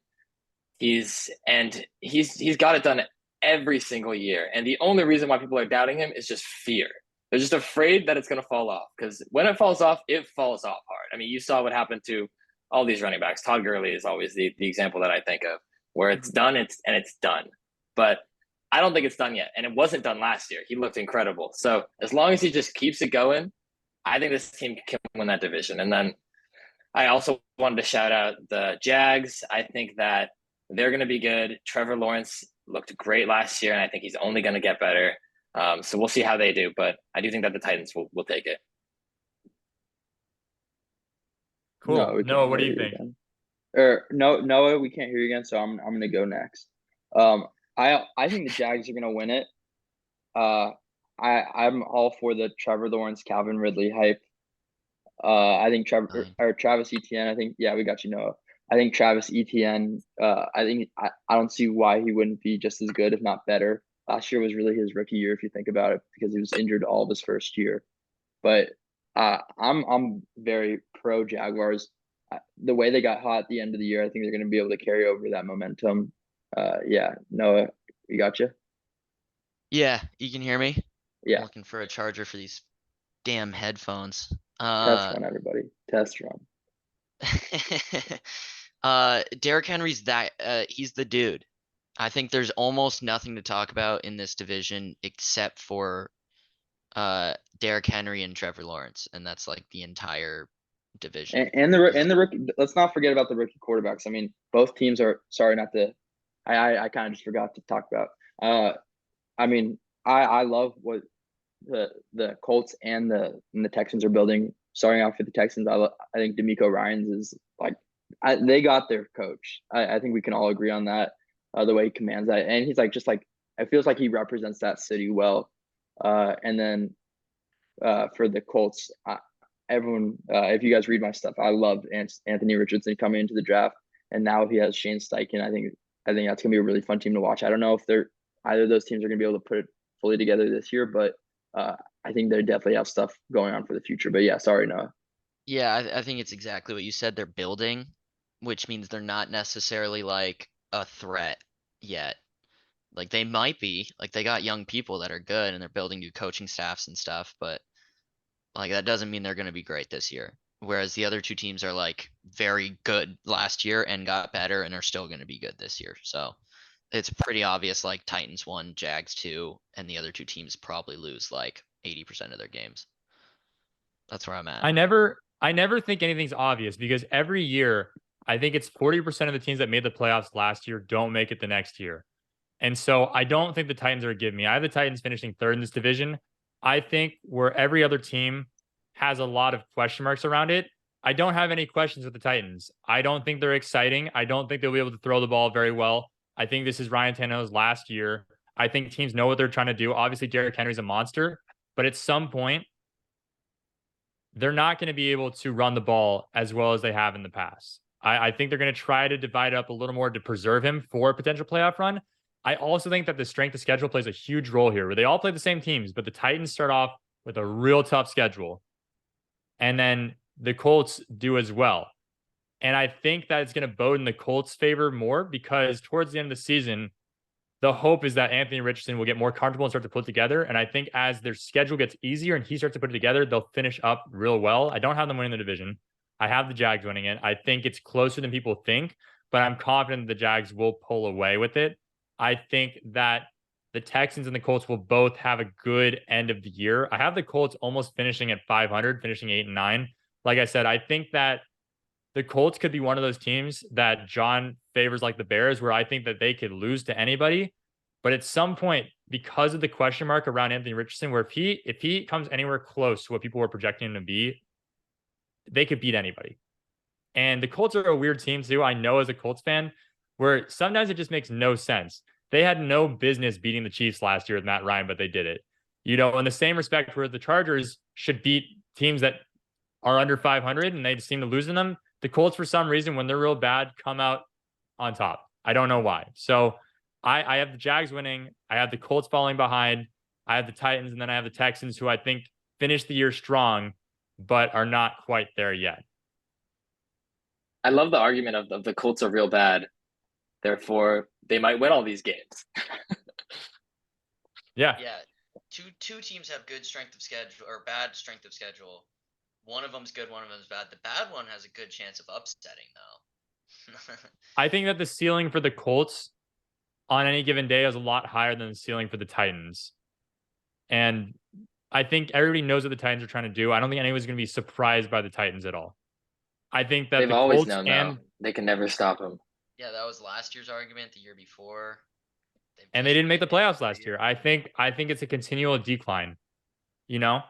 He's got it done every single year, and the only reason why people are doubting him is just fear. They're just afraid that it's going to fall off, because when it falls off hard. I mean, you saw what happened to all these running backs. Todd Gurley is always the example that I think of, where it's done, it's done. But I don't think it's done yet, and it wasn't done last year. He looked incredible. So as long as he just keeps it going, I think this team can win that division. And then I also wanted to shout out the Jags. I think that they're going to be good. Trevor Lawrence looked great last year, and I think he's only going to get better. So we'll see how they do, but I do think that the Titans will take it. Cool. Noah, what do you think? Noah, we can't hear you again, so I'm gonna go next. I think the Jags are gonna win it. I'm all for the Trevor Lawrence, Calvin Ridley hype. I think Travis Etienne. I think we got you, Noah. I think Travis Etienne. I don't see why he wouldn't be just as good, if not better. Last year was really his rookie year, if you think about it, because he was injured all of his first year. But I'm very pro Jaguars. The way they got hot at the end of the year, I think they're going to be able to carry over that momentum. Noah, we got you. Yeah, you can hear me? Yeah. I'm looking for a charger for these damn headphones. Test run, everybody. Test run. Derrick Henry's he's the dude. I think there's almost nothing to talk about in this division except for Derrick Henry and Trevor Lawrence, and that's like the entire division. And the rookie. Let's not forget about the rookie quarterbacks. I mean, both teams are. Sorry, not to. I kind of just forgot to talk about. I mean, I love what the Colts and the Texans are building. Starting off with the Texans, I think DeMeco Ryans is like, they got their coach. I think we can all agree on that. The way he commands that, and he's like, it feels like he represents that city well. And then for the Colts, everyone, if you guys read my stuff, I loved Anthony Richardson coming into the draft, and now he has Shane Steichen. I think that's gonna be a really fun team to watch. I don't know if either of those teams are gonna be able to put it fully together this year, but I think they definitely have stuff going on for the future. But yeah, sorry, Noah. Yeah, I think it's exactly what you said. They're building, which means they're not necessarily like a threat yet. Like they might be, like they got young people that are good and they're building new coaching staffs and stuff, but like that doesn't mean they're going to be great this year. Whereas the other 2 teams are like very good last year and got better and are still going to be good this year. So it's pretty obvious, like Titans 1, Jags 2, and the other 2 teams probably lose like 80% of their games. That's where I'm at. I never think anything's obvious, because every year I think it's 40% of the teams that made the playoffs last year don't make it the next year. And so I don't think the Titans are a give me. I have the Titans finishing third in this division. I think where every other team has a lot of question marks around it, I don't have any questions with the Titans. I don't think they're exciting. I don't think they'll be able to throw the ball very well. I think this is Ryan Tannehill's last year. I think teams know what they're trying to do. Obviously, Derrick Henry's a monster, but at some point, they're not going to be able to run the ball as well as they have in the past. I think they're going to try to divide up a little more to preserve him for a potential playoff run. I also think that the strength of schedule plays a huge role here, where they all play the same teams, but the Titans start off with a real tough schedule. And then the Colts do as well. And I think that it's going to bode in the Colts' favor more because towards the end of the season, the hope is that Anthony Richardson will get more comfortable and start to put together. And I think as their schedule gets easier and he starts to put it together, they'll finish up real well. I don't have them winning the division. I have the Jags winning it. I think it's closer than people think, but I'm confident the Jags will pull away with it. I think that the Texans and the Colts will both have a good end of the year. I have the Colts almost finishing at 500, finishing 8-9. Like I said, I think that the Colts could be one of those teams that John favors like the Bears, where I think that they could lose to anybody. But at some point, because of the question mark around Anthony Richardson, where if he comes anywhere close to what people were projecting him to be, they could beat anybody. And the Colts are a weird team too. I know as a Colts fan, where sometimes it just makes no sense. They had no business beating the Chiefs last year with Matt Ryan, but they did it. You know, in the same respect where the Chargers should beat teams that are under 500 and they just seem to lose in them, the Colts, for some reason, when they're real bad, come out on top. I don't know why. So I have the Jags winning. I have the Colts falling behind. I have the Titans, and then I have the Texans, who I think finished the year strong, but are not quite there yet. I love the argument of the Colts are real bad. Therefore, they might win all these games. Yeah. Yeah. Two teams have good strength of schedule or bad strength of schedule. One of them's good, one of them's bad. The bad one has a good chance of upsetting, though. I think that the ceiling for the Colts on any given day is a lot higher than the ceiling for the Titans. And I think everybody knows what the Titans are trying to do. I don't think anyone's going to be surprised by the Titans at all. I think that They've the always Colts known, and though. They can never stop them. Yeah, that was last year's argument, the year before. And they didn't make the playoffs last year. I think it's a continual decline. You know?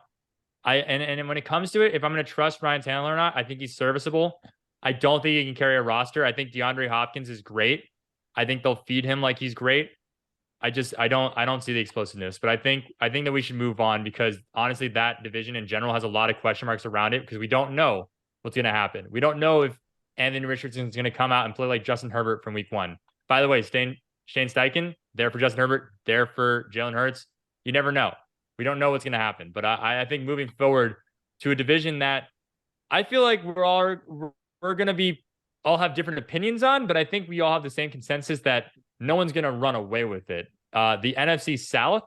And when it comes to it, if I'm going to trust Ryan Tannehill or not, I think he's serviceable. I don't think he can carry a roster. I think DeAndre Hopkins is great. I think they'll feed him like he's great. I don't see the explosiveness, but I think that we should move on because honestly, that division in general has a lot of question marks around it because we don't know what's going to happen. We don't know if Anthony Richardson is going to come out and play like Justin Herbert from week 1. By the way, Shane Steichen, there for Justin Herbert, there for Jalen Hurts. You never know. We don't know what's going to happen, but I think moving forward to a division that I feel like we're going to be all have different opinions on, but I think we all have the same consensus that no one's going to run away with it. The NFC South.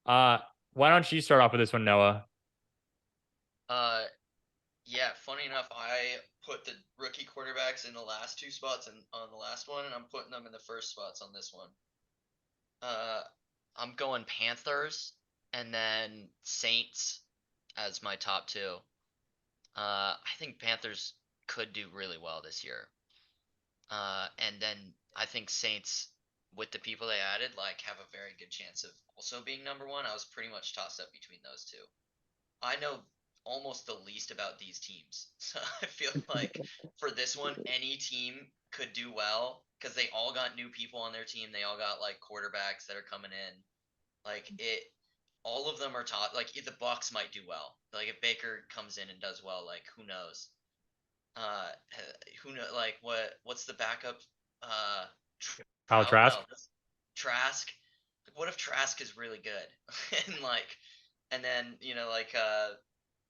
Why don't you start off with this one, Noah? Yeah, funny enough, I put the rookie quarterbacks in the last 2 spots and on the last one, and I'm putting them in the first spots on this one. I'm going Panthers and then Saints as my top 2. I think Panthers could do really well this year. And then I think Saints, with the people they added, like have a very good chance of also being number 1. I was pretty much tossed up between those 2. I know almost the least about these teams. So I feel like for this one, any team could do well because they all got new people on their team. They all got like quarterbacks that are coming in. Like all of them are taught. Like the Bucks might do well. Like if Baker comes in and does well, like who knows? Who know? Like what's the backup? Kyle Trask. No, Trask. Like, what if Trask is really good and then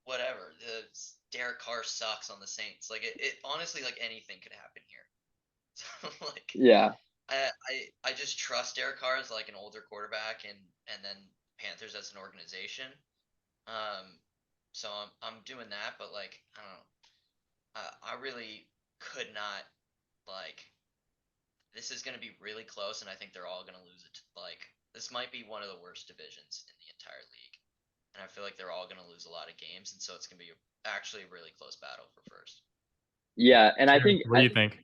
whatever. Derek Carr sucks on the Saints. Like it honestly, like anything could happen here. So like yeah, I just trust Derek Carr as like an older quarterback and then Panthers as an organization. So I'm doing that, but like I don't know. I really could not like. This is going to be really close, and I think they're all going to lose it. Like this might be one of the worst divisions in the entire league, and I feel like they're all going to lose a lot of games, and so it's going to be actually a really close battle for first. yeah, and I think What do you think?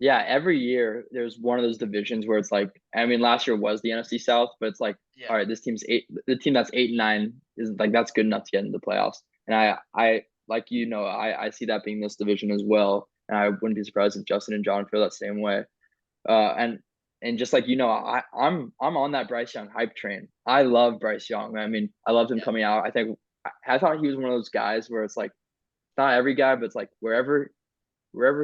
Yeah, every year there's one of those divisions where it's like, I mean, last year was the NFC South, but it's like, Yeah. all right, this team's eight. The team that's 8 and 9 is like that's good enough to get into the playoffs. And I like I see that being this division as well. And I wouldn't be surprised if Justin and John feel that same way. And just like I'm on that Bryce Young hype train. I love Bryce Young. I mean, I loved him Yeah. coming out. I thought he was one of those guys where it's like not every guy, but it's like wherever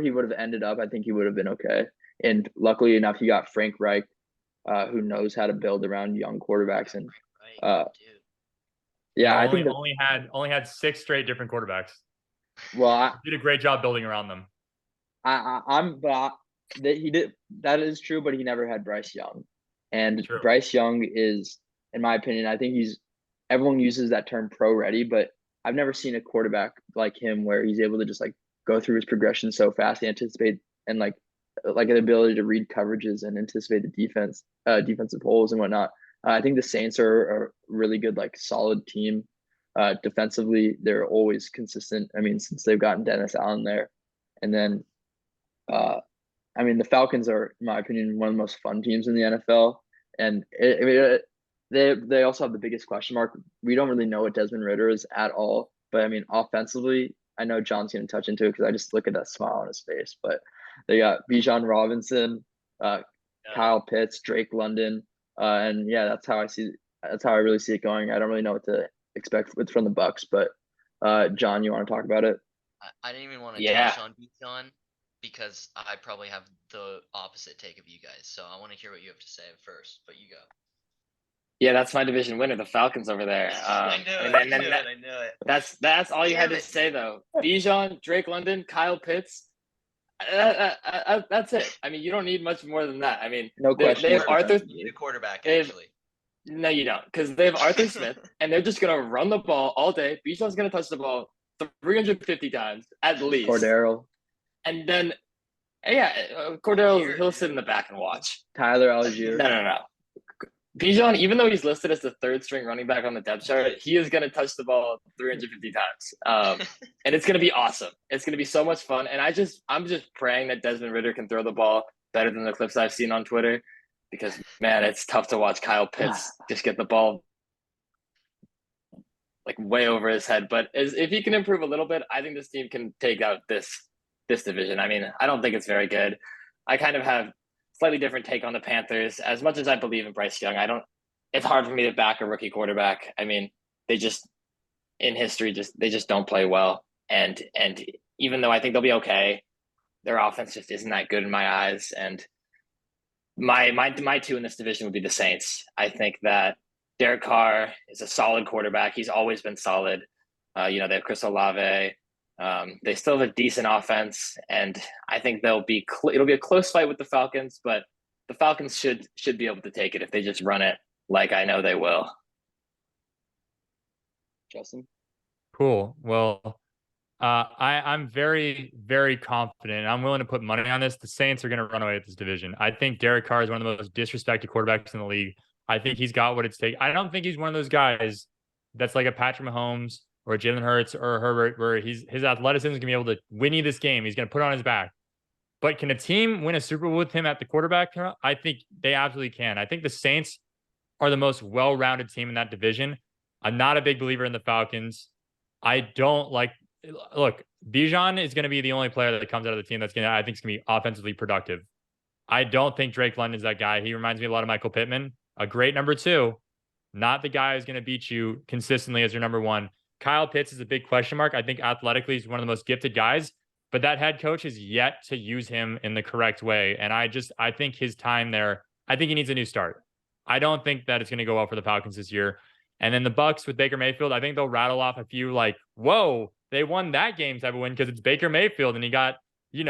he would have ended up, I think he would have been okay. And luckily enough, he got Frank Reich, who knows how to build around young quarterbacks. And Right, dude. yeah, I only, think that, only had 6 straight different quarterbacks. well, Did a great job building around them. he did, that is true, but he never had Bryce Young. And True. Bryce Young is, in my opinion, I think everyone uses that term pro ready, but I've never seen a quarterback like him where he's able to just like go through his progression so fast, anticipate and like an ability to read coverages and anticipate the defensive holes and whatnot. I think the Saints are a really good, like solid team. Defensively, they're always consistent. I mean, since they've gotten Dennis Allen there, and then, I mean, the Falcons are, in my opinion, one of the most fun teams in the NFL, and they also have the biggest question mark. We don't really know what Desmond Ridder is at all, but I mean, offensively, I know John's going to touch into it because I just look at that smile on his face. But they got Bijan Robinson, Kyle Pitts, Drake London, and yeah, that's how I really see it going. I don't really know what to expect from the Bucks, but John, you want to talk about it? I didn't even want to Yeah. touch on Bijan because I probably have the opposite take of you guys. So I want to hear what you have to say first, but you go. Yeah, that's my division winner, the Falcons over there. I knew and it. then I knew it. That's all you had Damn to it. say though. Bijan, Drake London, Kyle Pitts. That's it. I mean, you don't need much more than that. I mean, No question. they have Arthur. You need a quarterback, They've- actually. No, you don't, because they have Arthur Smith, and they're just gonna run the ball all day. Bijan's gonna touch the ball 350 times at least. Cordero, And then, yeah, Cordero, he'll sit in the back and watch. Tyler Algier. No. Bijan, even though he's listed as the third string running back on the depth chart, he is going to touch the ball 350 times. And it's going to be awesome. It's going to be so much fun. And I'm just praying that Desmond Ridder can throw the ball better than the clips I've seen on Twitter, because man, it's tough to watch Kyle Pitts just get the ball like way over his head. But if he can improve a little bit, I think this team can take out this division. I mean, I don't think it's very good. I kind of have slightly different take on the Panthers. As much as I believe in Bryce Young, it's hard for me to back a rookie quarterback. I mean, they just in history they just don't play well. And even though I think they'll be okay, their offense just isn't that good in my eyes. And my two in this division would be the Saints. I think that Derek Carr is a solid quarterback. He's always been solid. They have Chris Olave. They still have a decent offense, and I think it'll be a close fight with the Falcons, but the Falcons should be able to take it if they just run it like I know they will. Justin? Cool. Well, I'm very, very confident. I'm willing to put money on this. The Saints are going to run away with this division. I think Derek Carr is one of the most disrespected quarterbacks in the league. I think he's got what it's taking. I don't think he's one of those guys that's like a Patrick Mahomes or Jalen Hurts or Herbert, where his athleticism is going to be able to win you this game. He's going to put it on his back. But can a team win a Super Bowl with him at the quarterback? I think they absolutely can. I think the Saints are the most well-rounded team in that division. I'm not a big believer in the Falcons. I don't like. Look, Bijan is going to be the only player that comes out of the team that's going to, I think, is going to be offensively productive. I don't think Drake London's that guy. He reminds me a lot of Michael Pittman, a great number 2, not the guy who's going to beat you consistently as your number 1. Kyle Pitts is a big question mark. I think athletically he's one of the most gifted guys, but that head coach has yet to use him in the correct way. And I think his time there, I think he needs a new start. I don't think that it's going to go well for the Falcons this year. And then the Bucks with Baker Mayfield, I think they'll rattle off a few like, whoa, they won that game type of win because it's Baker Mayfield and he got, he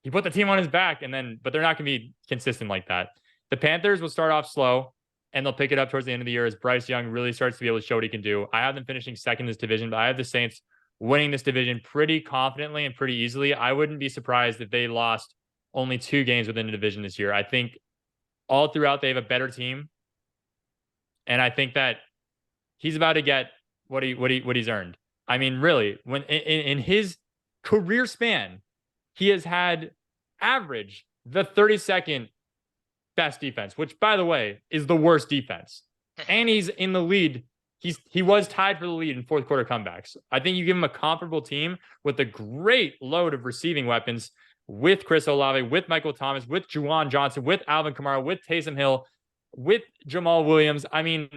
put the team on his back, but they're not going to be consistent like that. The Panthers will start off slow and they'll pick it up towards the end of the year as Bryce Young really starts to be able to show what he can do. I have them finishing second in this division, but I have the Saints winning this division pretty confidently and pretty easily. I wouldn't be surprised if they lost only 2 games within the division this year. I think all throughout they have a better team. And I think that he's about to get what he's earned. I mean, really, when in his career span, he has had average the 32nd best defense, which, by the way, is the worst defense. And he's in the lead. He was tied for the lead in fourth quarter comebacks. I think you give him a comparable team with a great load of receiving weapons with Chris Olave, with Michael Thomas, with Juwan Johnson, with Alvin Kamara, with Taysom Hill, with Jamal Williams. I mean,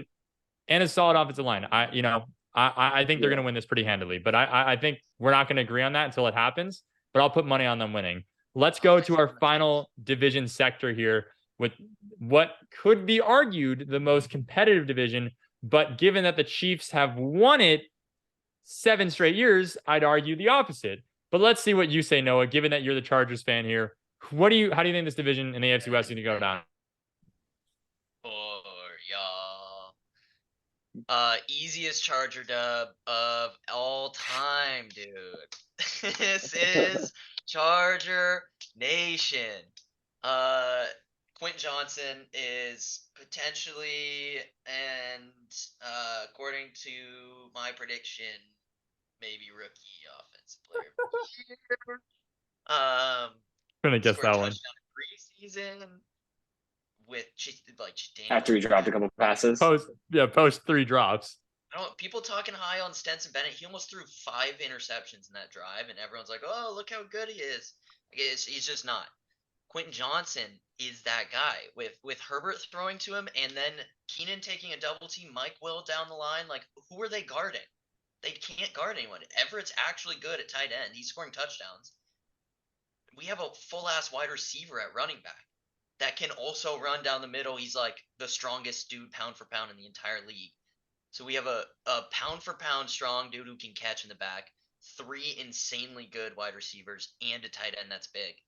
and a solid offensive line. I think they're going to win this pretty handily, but I think we're not going to agree on that until it happens. But I'll put money on them winning. Let's go to our final division sector here with what could be argued the most competitive division. But given that the Chiefs have won it 7 straight years, I'd argue the opposite. But let's see what you say, Noah, given that you're the Chargers fan here. How do you think this division in the AFC West is going to go down? For y'all. Easiest Charger dub of all time, dude. This is Charger Nation. Quentin Johnson is potentially, and according to my prediction, maybe rookie offensive player of the year. I'm gonna guess Scored a that one. touchdown in preseason with like After he dropped a couple passes. Post 3 drops. People talking high on Stetson Bennett. He almost threw 5 interceptions in that drive, and everyone's like, "Oh, look how good he is." He's just not. Quentin Johnson is that guy with Herbert throwing to him, and then Keenan taking a double team, Mike Will down the line. Like, who are they guarding? They can't guard anyone. Everett's actually good at tight end. He's scoring touchdowns. We have a full ass wide receiver at running back that can also run down the middle. He's like the strongest dude pound for pound in the entire league. So we have a pound for pound strong dude who can catch in the back, 3 insanely good wide receivers, and a tight end that's big.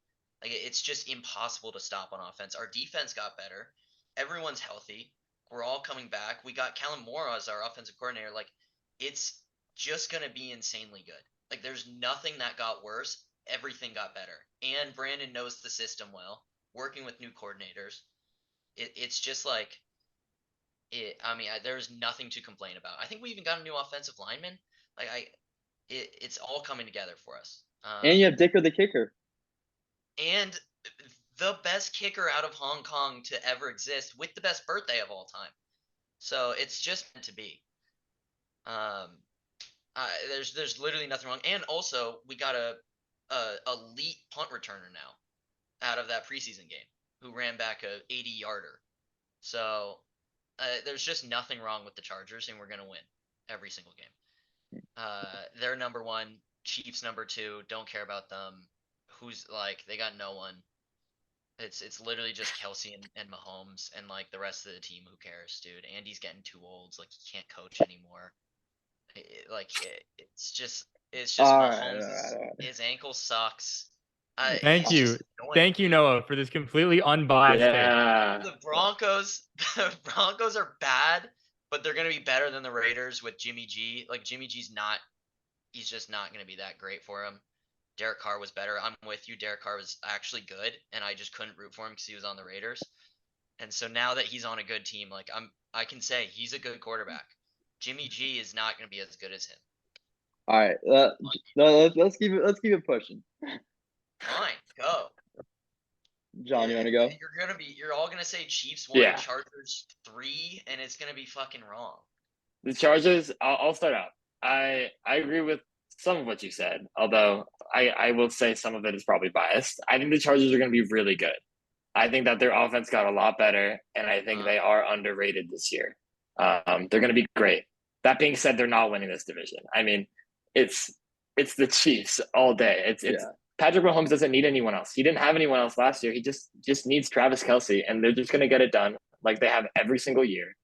Like, it's just impossible to stop on offense. Our defense got better. Everyone's healthy. We're all coming back. We got Kellen Moore as our offensive coordinator. Like, it's just going to be insanely good. Like, there's nothing that got worse. Everything got better. And Brandon knows the system well, working with new coordinators. It's just like, there's nothing to complain about. I think we even got a new offensive lineman. Like, it's all coming together for us. And you have Dicker the kicker. And the best kicker out of Hong Kong to ever exist, with the best birthday of all time. So it's just meant to be. There's literally nothing wrong. And also, we got a elite punt returner now out of that preseason game who ran back a 80-yarder. So there's just nothing wrong with the Chargers, and we're going to win every single game. They're number 1, Chiefs number 2. Don't care about them. They got no one. It's literally just Kelsey and Mahomes and like the rest of the team. Who cares, dude? Andy's getting too old. Like, he can't coach anymore. It's just Mahomes. His ankle sucks. Thank you, Noah, for this completely unbiased take. The Broncos are bad, but they're gonna be better than the Raiders with Jimmy G. Like, Jimmy G's he's just not gonna be that great for him. Derek Carr was better. I'm with you. Derek Carr was actually good, and I just couldn't root for him because he was on the Raiders. And so now that he's on a good team, like, I can say he's a good quarterback. Jimmy G is not going to be as good as him. All right, let's keep it pushing. Fine, go. John, you want to go? You're all gonna say Chiefs 1, Chargers 3, and it's gonna be fucking wrong. The Chargers. I'll start out. I agree with some of what you said, although I will say some of it is probably biased. I think the Chargers are going to be really good. I think that their offense got a lot better, and I think they are underrated this year. They're going to be great. That being said, they're not winning this division. I mean, it's the Chiefs all day. It's Patrick Mahomes doesn't need anyone else. He didn't have anyone else last year. He just needs Travis Kelce, and they're just going to get it done like they have every single year.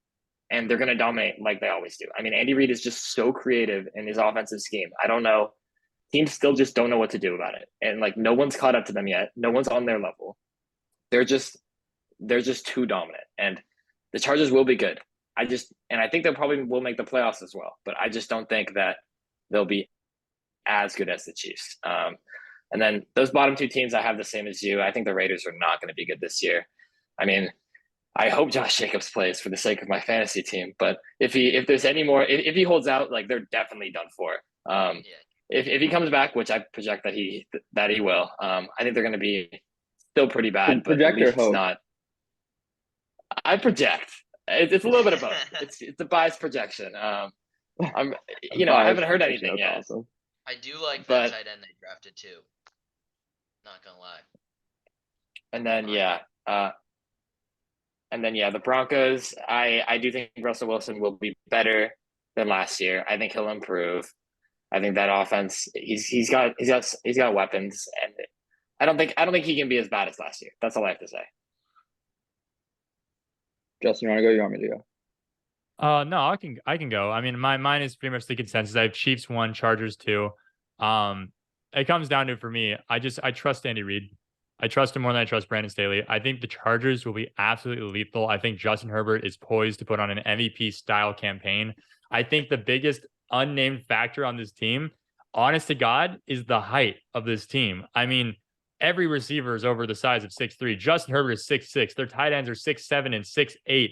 And they're going to dominate like they always do. I mean, Andy Reid is just so creative in his offensive scheme. I don't know. Teams still just don't know what to do about it. And like, no one's caught up to them yet. No one's on their level. They're just too dominant. And the Chargers will be good. I think they probably will make the playoffs as well. But I just don't think that they'll be as good as the Chiefs. And then those bottom 2 teams, I have the same as you. I think the Raiders are not going to be good this year. I mean, I hope Josh Jacobs plays for the sake of my fantasy team. But if there's any more, if he holds out, like, they're definitely done for. If he comes back, which I project that he will, I think they're going to be still pretty bad, but at Project or least it's hope? not. I project. It's a little bit of both. It's a biased projection. I'm I haven't heard anything yet. Awesome. I do like But- that tight end they drafted too. Not gonna lie. And then the Broncos. I do think Russell Wilson will be better than last year. I think he'll improve. I think that offense. He's got weapons, and I don't think he can be as bad as last year. That's all I have to say. Justin, you want to go? You want me to go? No, I can go. I mean, mine is pretty much the consensus. I have Chiefs 1, Chargers 2. It comes down to, for me, I trust Andy Reid. I trust him more than I trust Brandon Staley. I think the Chargers will be absolutely lethal. I think Justin Herbert is poised to put on an MVP style campaign. I think the biggest unnamed factor on this team, honest to God, is the height of this team. I mean, every receiver is over the size of 6'3". Justin Herbert is 6'6". Their tight ends are 6'7" and 6'8".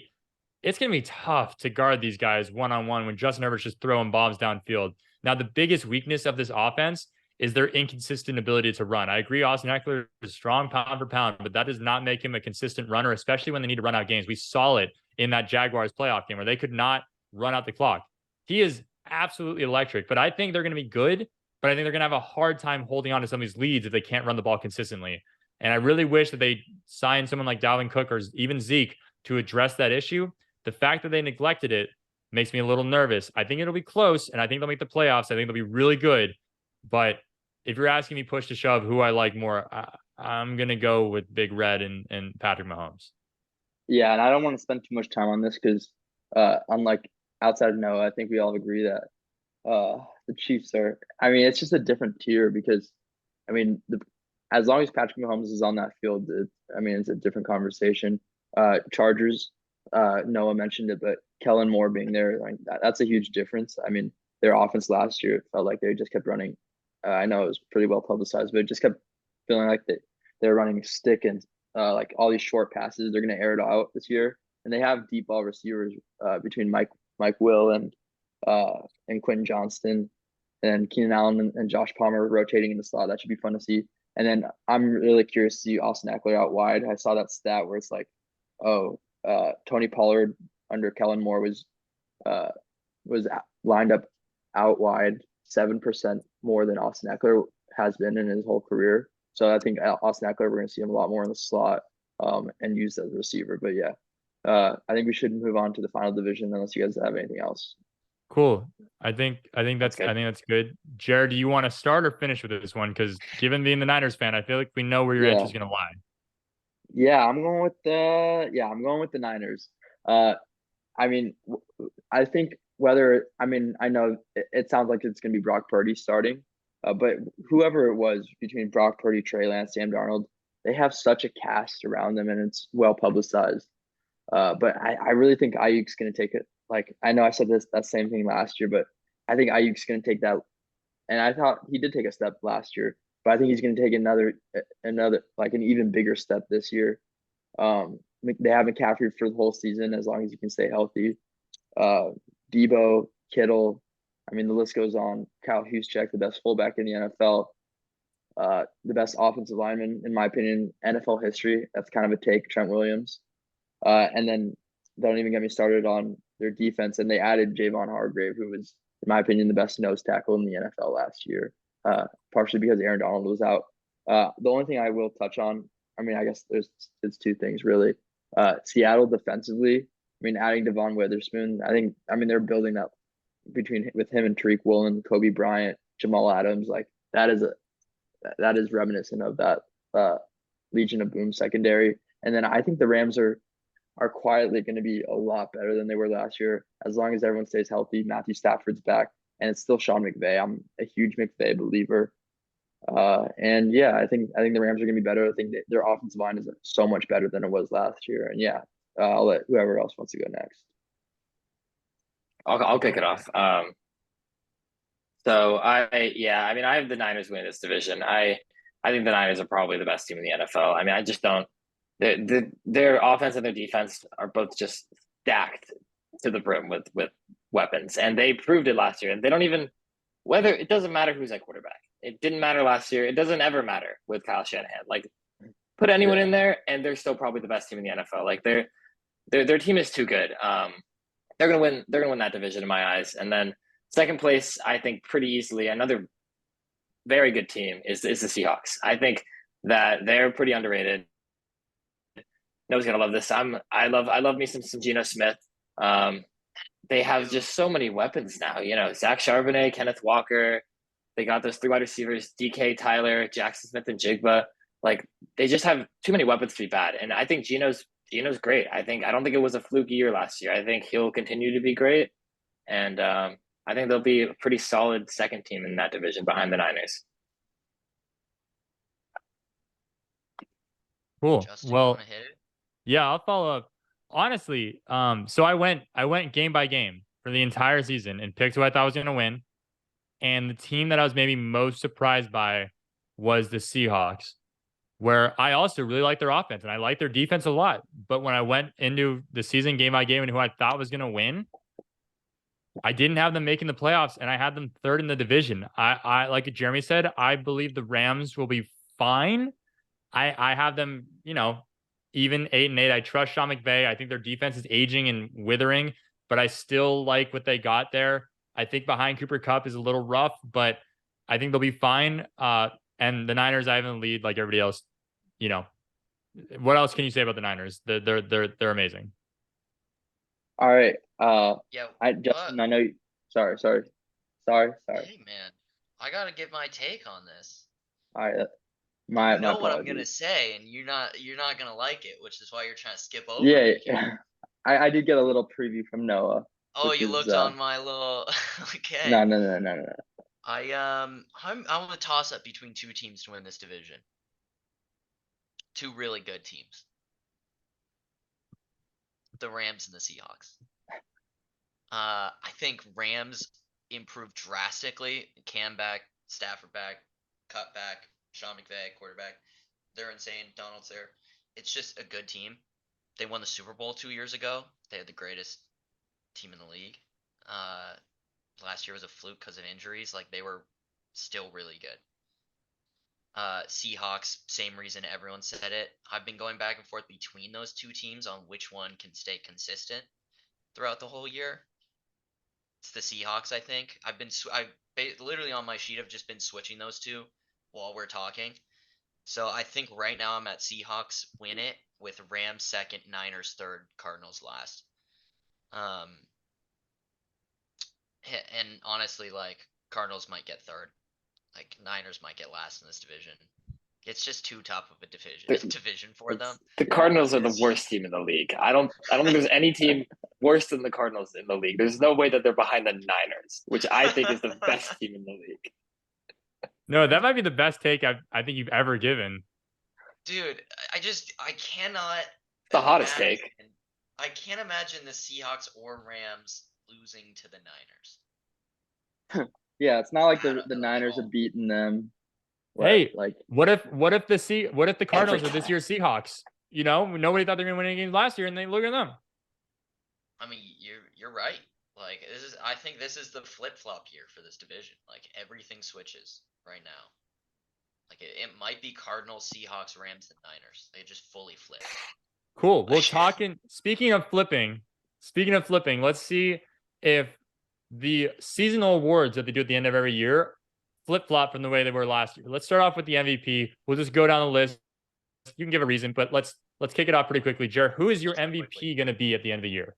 It's going to be tough to guard these guys one-on-one when Justin Herbert's just throwing bombs downfield. Now, the biggest weakness of this offense is their inconsistent ability to run. I agree Austin Ekeler is strong pound for pound, but that does not make him a consistent runner, especially when they need to run out games. We saw it in that Jaguars playoff game where they could not run out the clock. He is absolutely electric, but I think they're going to be good, but I think they're going to have a hard time holding on to some of these leads if they can't run the ball consistently. And I really wish that they signed someone like Dalvin Cook or even Zeke to address that issue. The fact that they neglected it makes me a little nervous. I think it'll be close, and I think they'll make the playoffs. I think they'll be really good. But if you're asking me push to shove who I like more, I'm going to go with Big Red and Patrick Mahomes. Yeah, and I don't want to spend too much time on this because, unlike outside of Noah, I think we all agree that the Chiefs are. I mean, it's just a different tier because, I mean, as long as Patrick Mahomes is on that field, it's a different conversation. Chargers, Noah mentioned it, but Kellen Moore being there, like that's a huge difference. I mean, their offense last year felt like they just kept running. I know it was pretty well publicized, but it just kept feeling like they're running stick and like all these short passes. They're going to air it out this year, and they have deep ball receivers between Mike Will and Quentin Johnston, and Keenan Allen and Josh Palmer rotating in the slot. That should be fun to see. And then I'm really curious to see Austin Ekeler out wide. I saw that stat where it's like, Tony Pollard under Kellen Moore was lined up out wide 7% more than Austin Ekeler has been in his whole career. So I think Austin Ekeler, we're going to see him a lot more in the slot and used as a receiver. But yeah, I think we should move on to the final division unless you guys have anything else. Cool. I think that's good. Jared, do you want to start or finish with this one? Because given being the Niners fan, I feel like we know where your answer is going to lie. Yeah, I'm going with the Niners. I mean, I think I know it sounds like it's going to be Brock Purdy starting, but whoever it was between Brock Purdy, Trey Lance, Sam Darnold, they have such a cast around them and it's well publicized. But I really think Ayuk's going to take it. Like, I know I said that same thing last year, but I think Ayuk's going to take that. And I thought he did take a step last year, but I think he's going to take another like an even bigger step this year. They have McCaffrey for the whole season as long as he can stay healthy. Debo, Kittle, I mean, the list goes on. Kyle Juszczyk, the best fullback in the NFL, the best offensive lineman, in my opinion, NFL history. That's kind of a take, Trent Williams. And then don't even get me started on their defense. And they added Javon Hargrave, who was, in my opinion, the best nose tackle in the NFL last year, partially because Aaron Donald was out. The only thing I will touch on, I mean, I guess it's two things really. Seattle defensively, I mean, adding Devon Witherspoon, they're building that with him and Tariq Woolen, Kobe Bryant, Jamal Adams, like that is reminiscent of that Legion of Boom secondary. And then I think the Rams are quietly going to be a lot better than they were last year, as long as everyone stays healthy. Matthew Stafford's back, and it's still Sean McVay. I'm a huge McVay believer. And yeah, I think the Rams are going to be better. I think their offensive line is so much better than it was last year. And yeah, I'll let whoever else wants to go next. I'll kick it off. So I have the Niners winning this division. I think the Niners are probably the best team in the NFL. I mean, I just don't. Their offense and their defense are both just stacked to the brim with weapons, and they proved it last year. And they don't even it doesn't matter who's at quarterback. It didn't matter last year. It doesn't ever matter with Kyle Shanahan. Like, Put anyone Yeah. in there, and they're still probably the best team in the NFL. Like their team is too good. They're gonna win. They're gonna win that division in my eyes. And then second place, I think pretty easily. Another very good team is the Seahawks. I think that they're pretty underrated. Noah's gonna love this. I love me some Geno Smith. They have just so many weapons now. You know, Zach Charbonnet, Kenneth Walker. They got those 3 wide receivers: DK, Tyler, Jackson Smith, and Jigba. Like they just have too many weapons to be bad. And I think Geno's great. I don't think it was a fluky year last year. I think he'll continue to be great. And I think they'll be a pretty solid second team in that division behind the Niners. Cool. Justin, you Well, wanna hit it? yeah, I'll follow up. Honestly, so I went game by game for the entire season and picked who I thought was going to win. And the team that I was maybe most surprised by was the Seahawks, where I also really like their offense and I like their defense a lot. But when I went into the season game by game and who I thought was going to win, I didn't have them making the playoffs, and I had them third in the division. I like Jeremy said, I believe the Rams will be fine. I have them, even 8-8. I trust Sean McVay. I think their defense is aging and withering, but I still like what they got there. I think behind Cooper Kupp is a little rough, but I think they'll be fine. And the Niners, I have in the lead like everybody else. What else can you say about the Niners? They're amazing. All right. Yeah. Justin, I know you. Sorry. Hey man, I gotta give my take on this. All right. You My know what I'm gonna apologies. say, and you're not gonna like it, which is why you're trying to skip over Yeah, me here. yeah. I did get a little preview from Noah, Oh, which you is looked on my little. Okay. no. I'm gonna toss up between 2 teams to win this division. 2 really good teams. The Rams and the Seahawks. I think Rams improved drastically. Cam back, Stafford back, Cut back, Sean McVay, quarterback. They're insane. Donald's there. It's just a good team. They won the Super Bowl 2 years ago. They had the greatest team in the league. Last year was a fluke because of injuries. Like they were still really good. Seahawks, same reason everyone said it. I've been going back and forth between those 2 teams on which one can stay consistent throughout the whole year. It's the Seahawks, I think. Literally on my sheet, I've just been switching those 2 while we're talking. So I think right now I'm at Seahawks win it with Rams second, Niners third, Cardinals last. And honestly, like Cardinals might get third, like Niners might get last in this division. It's just too tough of a division for them. The Cardinals are the worst team in the league. I don't think there's any team worse than the Cardinals in the league. There's no way that they're behind the Niners, which I think is the best team in the league. No, that might be the best take I think you've ever given. Dude, I cannot. The hottest take. I can't imagine the Seahawks or Rams losing to the Niners. Yeah, it's not like I the don't know at Niners all. have beaten them. Hey, like what if the Cardinals Every are this time. year's Seahawks? Nobody thought they were gonna win any games last year, and they look at them. I mean, you're right. Like I think this is the flip-flop year for this division. Like everything switches right now. Like it might be Cardinals, Seahawks, Rams, and Niners. They just fully flip. Cool. Well, speaking of flipping, let's see if the seasonal awards that they do at the end of every year flip-flop from the way they were last year. Let's start off with the MVP. We'll just go down the list. You can give a reason, but let's kick it off pretty quickly. Jer, who is your MVP going to be at the end of the year?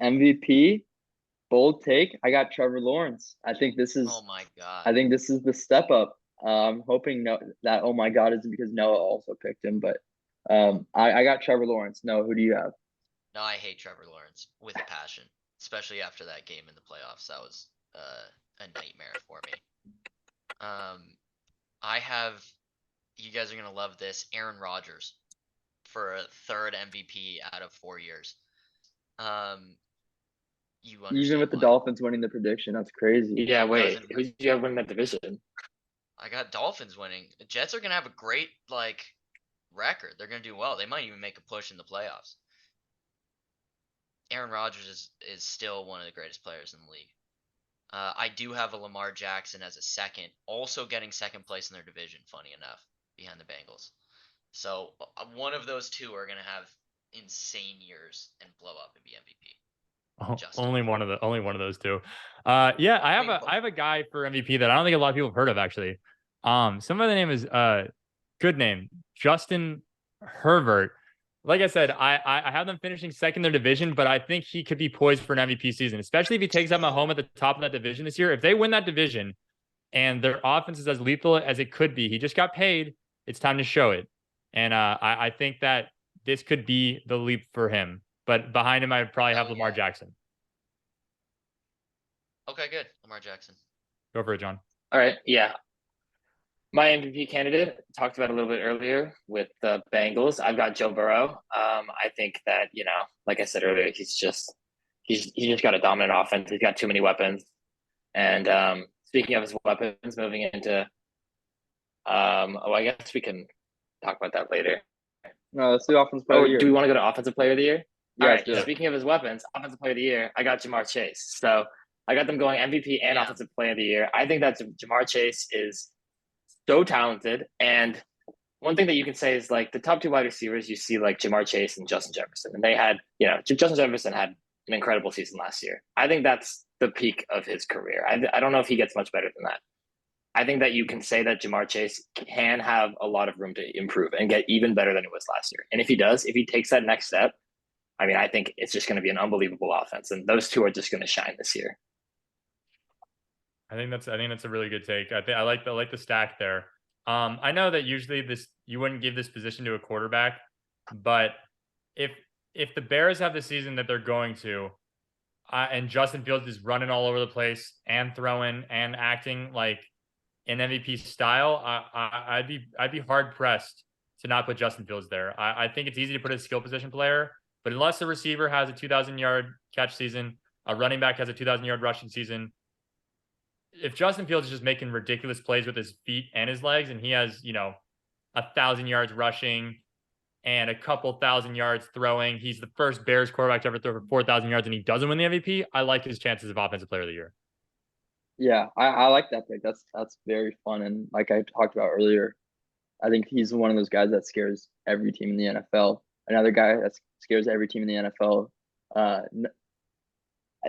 MVP, bold take. I got Trevor Lawrence. I think this is. Oh my god. I think this is the step up. I'm hoping that oh my god isn't because Noah also picked him, but I got Trevor Lawrence. Noah, who do you have? No, I hate Trevor Lawrence with a passion, especially after that game in the playoffs. That was a nightmare for me. I have. You guys are gonna love this. Aaron Rodgers for a 3rd MVP out of 4 years. You understand Even with the why. Dolphins winning the prediction, that's crazy. Yeah, wait. doesn't- Who do you have winning that division? I got Dolphins winning. The Jets are gonna have a great record. They're gonna do well. They might even make a push in the playoffs. Aaron Rodgers is still one of the greatest players in the league. I do have a Lamar Jackson as a second, also getting second place in their division. Funny enough, behind the Bengals. So one of those two are gonna have insane years and blow up and be MVP. Justin. Only one of those two. Yeah, I have a guy for MVP that I don't think a lot of people have heard of actually. Some of the name is good name, Justin Herbert. Like I said, I have them finishing second in their division, but I think he could be poised for an MVP season, especially if he takes out Mahomes at the top of that division this year. If they win that division and their offense is as lethal as it could be, he just got paid. It's time to show it. And I think that this could be the leap for him. But behind him, I'd probably have Lamar Jackson. Okay, good. Lamar Jackson. Go for it, John. All right, yeah. My MVP candidate, talked about a little bit earlier with the Bengals. I've got Joe Burrow. I think that, like I said earlier, he's just got a dominant offense. He's got too many weapons. And speaking of his weapons, moving into I guess we can talk about that later. No, let's do offensive player of the year. Do we want to go to offensive player of the year? Yeah, All right. Speaking of his weapons, offensive player of the year, I got Jamar Chase. So I got them going MVP and offensive player of the year. I think that Jamar Chase is so talented. And one thing that you can say is like the top two wide receivers, you see like Jamar Chase and Justin Jefferson. And they had, Justin Jefferson had an incredible season last year. I think that's the peak of his career. I don't know if he gets much better than that. I think that you can say that Jamar Chase can have a lot of room to improve and get even better than it was last year. And if he does, if he takes that next step, I mean, I think it's just going to be an unbelievable offense. And those two are just going to shine this year. I think that's a really good take. I like the stack there. I know that usually you wouldn't give this position to a quarterback, but if the Bears have the season that they're going to, and Justin Fields is running all over the place and throwing and acting like an MVP style, I'd be hard pressed to not put Justin Fields there. I think it's easy to put a skill position player, but unless a receiver has a 2,000-yard catch season, a running back has a 2,000-yard rushing season, if Justin Fields is just making ridiculous plays with his feet and his legs, and he has 1,000 yards rushing and a couple thousand yards throwing, he's the first Bears quarterback to ever throw for 4,000 yards, and he doesn't win the MVP. I like his chances of offensive player of the year. Yeah, I like that pick. That's very fun. And like I talked about earlier, I think he's one of those guys that scares every team in the NFL. Another guy that scares every team in the NFL.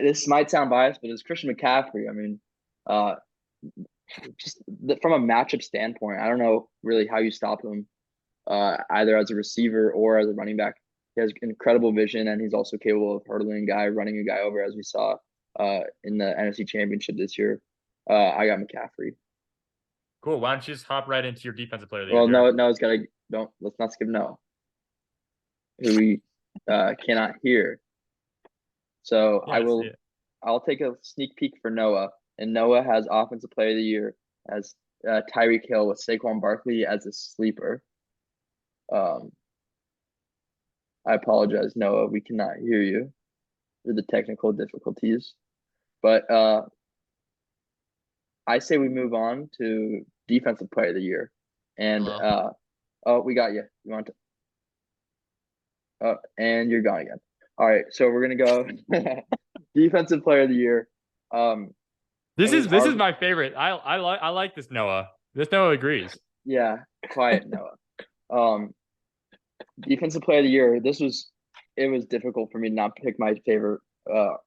This might sound biased, but it's Christian McCaffrey. I mean, from a matchup standpoint, I don't know really how you stop him, either as a receiver or as a running back. He has incredible vision, and he's also capable of hurdling a guy, running a guy over, as we saw in the NFC Championship this year. I got McCaffrey. Cool. Why don't you just hop right into your defensive player of the year? Well, let's not skip Noah, who we cannot hear. So yeah, I'll take a sneak peek for Noah, and Noah has offensive player of the year as Tyreek Hill with Saquon Barkley as a sleeper. I apologize, Noah. We cannot hear you due to the technical difficulties. But I say we move on to defensive player of the year. And we got you. You want to? And you're gone again. All right, so we're gonna go defensive player of the year. This is my favorite. I like this Noah. This Noah agrees. Yeah, quiet Noah. Defensive player of the year. It was difficult for me to not pick my favorite,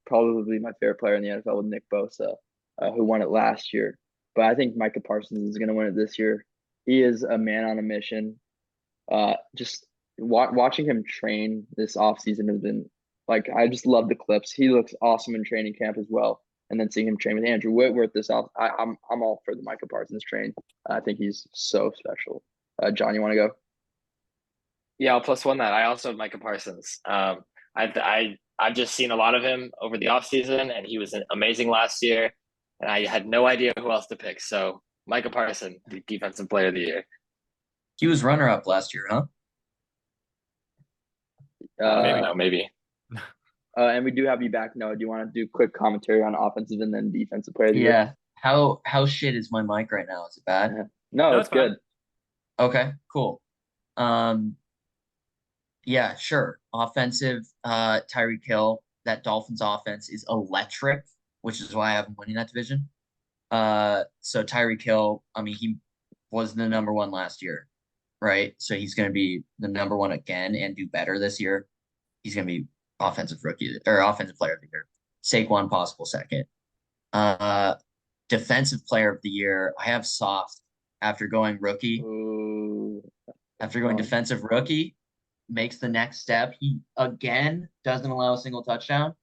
probably my favorite player in the NFL with Nick Bosa, who won it last year. But I think Micah Parsons is going to win it this year. He is a man on a mission. Just watching him train this offseason has been like, I just love the clips. He looks awesome in training camp as well. And then seeing him train with Andrew Whitworth this off, I'm all for the Micah Parsons train. I think he's so special. John, you want to go? Yeah, I'll plus one that. I also have Micah Parsons. I've just seen a lot of him over the offseason, and he was amazing last year. And I had no idea who else to pick. So Micah Parsons, the defensive player of the year. He was runner-up last year, huh? Maybe. And we do have you back, Noah. Do you want to do quick commentary on offensive and then defensive player of the year? Yeah. How shit is my mic right now? Is it bad? No, it's good. Okay, cool. Yeah, sure. Offensive, Tyreek Hill, that Dolphins offense is electric, which is why I have him winning that division. So Tyreek Hill, I mean, he was the number one last year. right? So he's going to be the number one again and do better this year. He's going to be offensive rookie or offensive player of the year. Saquon possible second. Defensive player of the year. I have soft after going rookie. Ooh, After going fun. defensive rookie, makes the next step. He again doesn't allow a single touchdown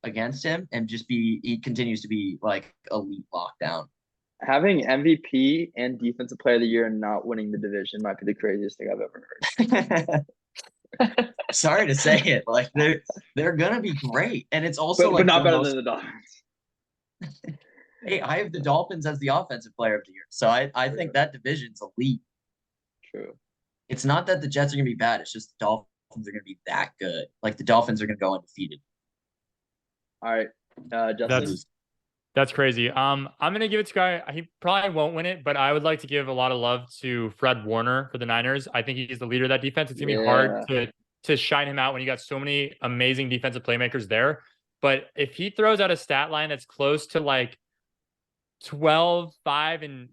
against him, and he continues to be like elite lockdown. Having MVP and defensive player of the year and not winning the division might be the craziest thing I've ever heard. Sorry to say it, like they're gonna be great, and it's also But like not the better most. than the Dolphins. Hey, I have the Dolphins as the offensive player of the year, so I think that division's elite. True. It's not that the Jets are gonna be bad; it's just the Dolphins are gonna be that good. Like the Dolphins are gonna go undefeated. All right. Justin. That's crazy. I'm gonna give it to guy. He probably won't win it, but I would like to give a lot of love to Fred Warner for the Niners. I think he's the leader of that defense. It's gonna be hard to shine him out when you got so many amazing defensive playmakers there. But if he throws out a stat line that's close to like 12, 5, and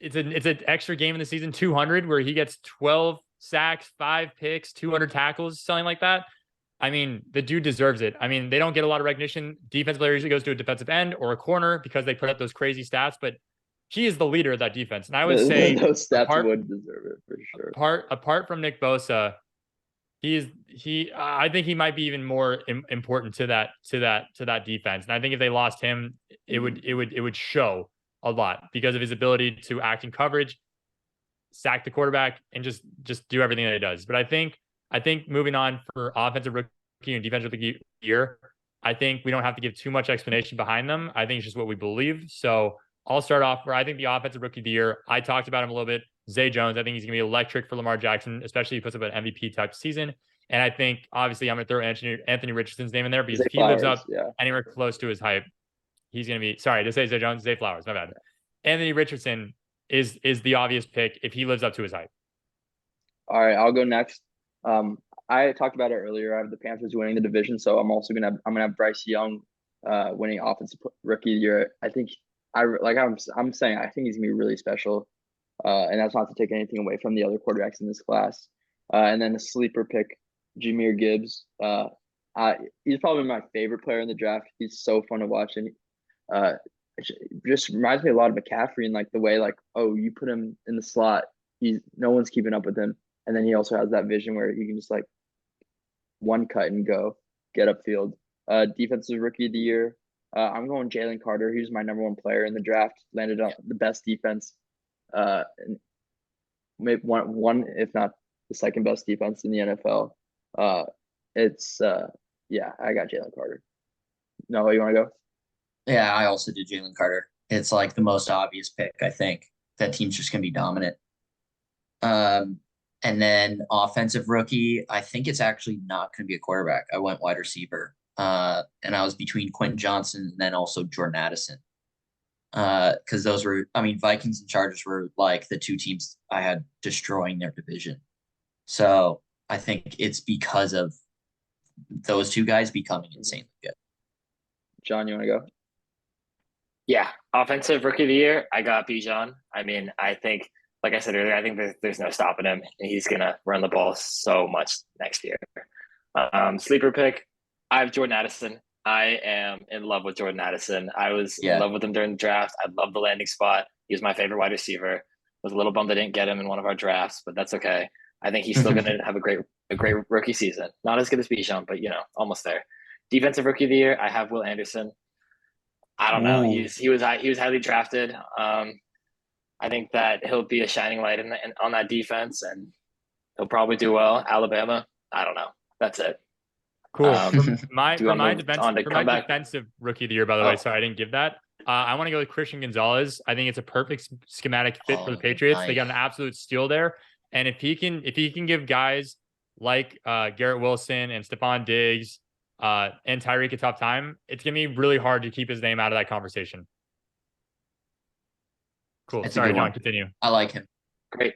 it's an extra game in the season, 200, where he gets 12 sacks, 5 picks, 200 tackles, something like that. I mean, the dude deserves it. I mean, they don't get a lot of recognition. Defensive player usually goes to a defensive end or a corner because they put up those crazy stats, but he is the leader of that defense. And I would say those stats would deserve it for sure. Apart from Nick Bosa, I think he might be even more important to that defense. And I think if they lost him, it would show a lot because of his ability to act in coverage, sack the quarterback, and just do everything that he does. But I think moving on for offensive rookie and defensive rookie year, I think we don't have to give too much explanation behind them. I think it's just what we believe. So I'll start off where I think the offensive rookie of the year, I talked about him a little bit. Zay Jones, I think he's going to be electric for Lamar Jackson, especially if he puts up an MVP type season. And I think, obviously, I'm going to throw Anthony Richardson's name in there because if he lives up anywhere close to his hype, he's going to be, sorry to say Zay Jones, Zay Flowers, my bad. Anthony Richardson is the obvious pick if he lives up to his hype. All right, I'll go next. I talked about it earlier. I have the Panthers winning the division, so I'm gonna have Bryce Young winning offensive rookie of the year. I think I'm saying I think he's gonna be really special. And that's not to take anything away from the other quarterbacks in this class. And then a sleeper pick, Jahmyr Gibbs. He's probably my favorite player in the draft. He's so fun to watch, and just reminds me a lot of McCaffrey in like the way you put him in the slot, no one's keeping up with him, and then he also has that vision where he can just like one cut and go get upfield. Defensive rookie of the year. I'm going Jalen Carter. He's my number one player in the draft. Landed on the best defense. Maybe one, if not the second best defense in the NFL. I got Jalen Carter. No, you want to go? Yeah, I also did Jalen Carter. It's like the most obvious pick, I think. That team's just gonna be dominant. And then offensive rookie, I think it's actually not gonna be a quarterback. I went wide receiver. And I was between Quentin Johnson and then also Jordan Addison. Because those were, Vikings and Chargers were like the two teams I had destroying their division. So I think it's because of those two guys becoming insanely good. John, you want to go? Yeah, offensive rookie of the year, I got Bijan. I think, like I said earlier, I think there's no stopping him. He's gonna run the ball so much next year. Sleeper pick, I have Jordan Addison. I am in love with Jordan Addison. I was in love with him during the draft. I love the landing spot. He was my favorite wide receiver. Was a little bummed I didn't get him in one of our drafts, but that's okay. I think he's still going to have a great rookie season. Not as good as Bijan, but almost there. Defensive rookie of the year, I have Will Anderson. I don't know. He was highly drafted. I think that he'll be a shining light on that defense, and he'll probably do well. Alabama, I don't know. That's it. Cool. For my defensive rookie of the year, by the way, sorry I didn't give that. I want to go with Christian Gonzalez. I think it's a perfect schematic fit for the Patriots. Nice. They got an absolute steal there, and if he can give guys like Garrett Wilson and Stephon Diggs and Tyreek a tough time, it's gonna be really hard to keep his name out of that conversation. Cool. Sorry, John, continue. I like him. Great.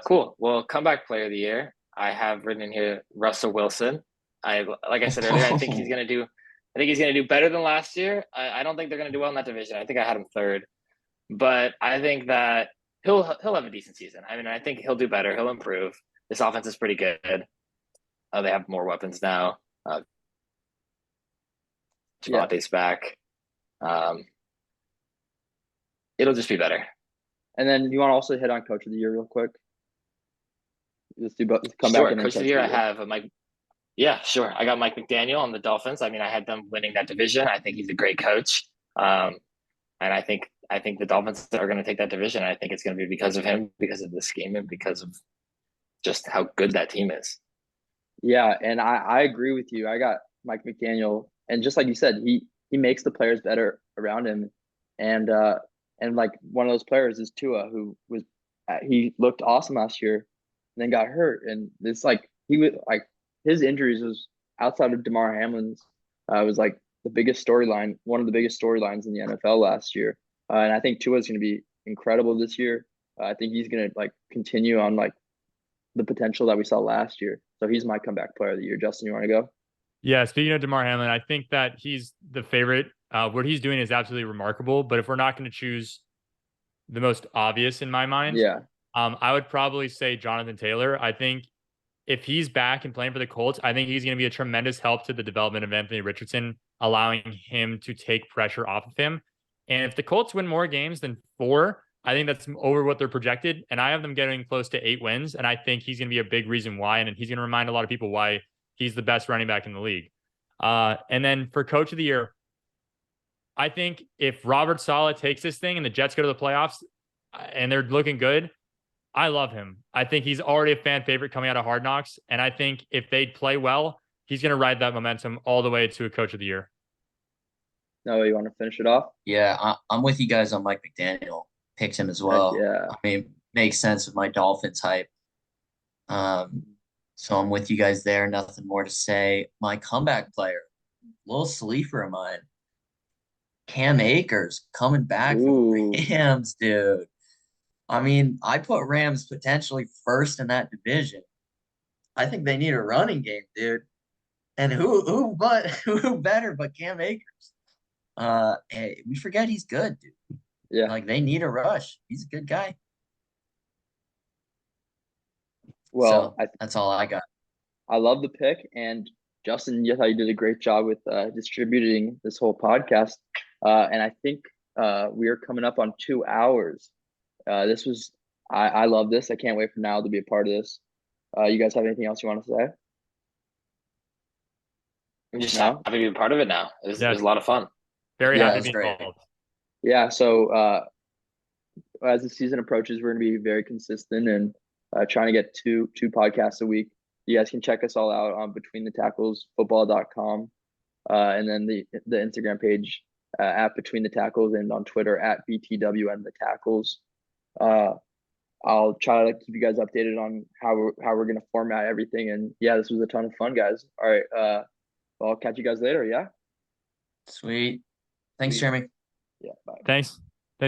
Cool. Well, comeback player of the year, I have written in here Russell Wilson. Like I said earlier, I think he's gonna do better than last year. I don't think they're gonna do well in that division. I think I had him third, but I think that he'll have a decent season. I mean, I think he'll do better. He'll improve. This offense is pretty good. They have more weapons now. Javante's back. It'll just be better. And then you want to also hit on coach of the year real quick? Let's do both. Come Sure, back and then coach of the year. I have Mike. Yeah, sure. I got Mike McDaniel on the Dolphins. I mean, I had them winning that division. I think he's a great coach. And I think the Dolphins are going to take that division. I think it's going to be because of him, because of the scheme, and because of just how good that team is. Yeah, and I agree with you. I got Mike McDaniel, and just like you said, he makes the players better around him, and like one of those players is Tua, who was he looked awesome last year, and then got hurt, and it's like he was like his injuries was outside of Damar Hamlin's was like the biggest storyline, one of the biggest storylines in the NFL last year, and I think Tua is going to be incredible this year. I think he's going to like continue on like the potential that we saw last year. So he's my comeback player of the year. Justin, you want to go? Yeah, speaking of Damar Hamlin, I think that he's the favorite. What he's doing is absolutely remarkable. But if we're not going to choose the most obvious in my mind, Yeah. I would probably say Jonathan Taylor. I think if he's back and playing for the Colts, I think he's going to be a tremendous help to the development of Anthony Richardson, allowing him to take pressure off of him. And if the Colts win more games than 4, I think that's over what they're projected. And I have them getting close to 8 wins. And I think he's going to be a big reason why. And he's going to remind a lot of people why he's the best running back in the league. And then for coach of the year, I think if Robert Saleh takes this thing and the Jets go to the playoffs and they're looking good, I love him. I think he's already a fan favorite coming out of Hard Knocks. And I think if they play well, he's going to ride that momentum all the way to a coach of the year. No, you want to finish it off? Yeah, I'm with you guys on Mike McDaniel. Picked him as well. Yeah. I mean, makes sense with my Dolphins hype. So I'm with you guys there. Nothing more to say. My comeback player, little sleeper of mine, Cam Akers, coming back for the Rams, dude. I mean, I put Rams potentially first in that division. I think they need a running game, dude. And who better but Cam Akers? Hey, we forget he's good, dude. Yeah. Like they need a rush. He's a good guy. Well, so, that's all I got. I love the pick, and Justin, you thought you did a great job with distributing this whole podcast. And I think we are coming up on 2 hours. This was I love this. I can't wait for Niall to be a part of this. You guys have anything else you want to say? I'm just happy to be a part of it now. It was a lot of fun. Very happy to be involved. Yeah, so as the season approaches, we're going to be very consistent and trying to get two podcasts a week. You guys can check us all out on betweenthetacklesfootball.com, and then the Instagram page at Between the Tackles, and on Twitter at BTWN the Tackles. I'll try to keep you guys updated on how we're going to format everything. And yeah, this was a ton of fun, guys. All right, well, I'll catch you guys later. Yeah. Sweet. Thanks, Jeremy. Yeah. Bye. Thanks.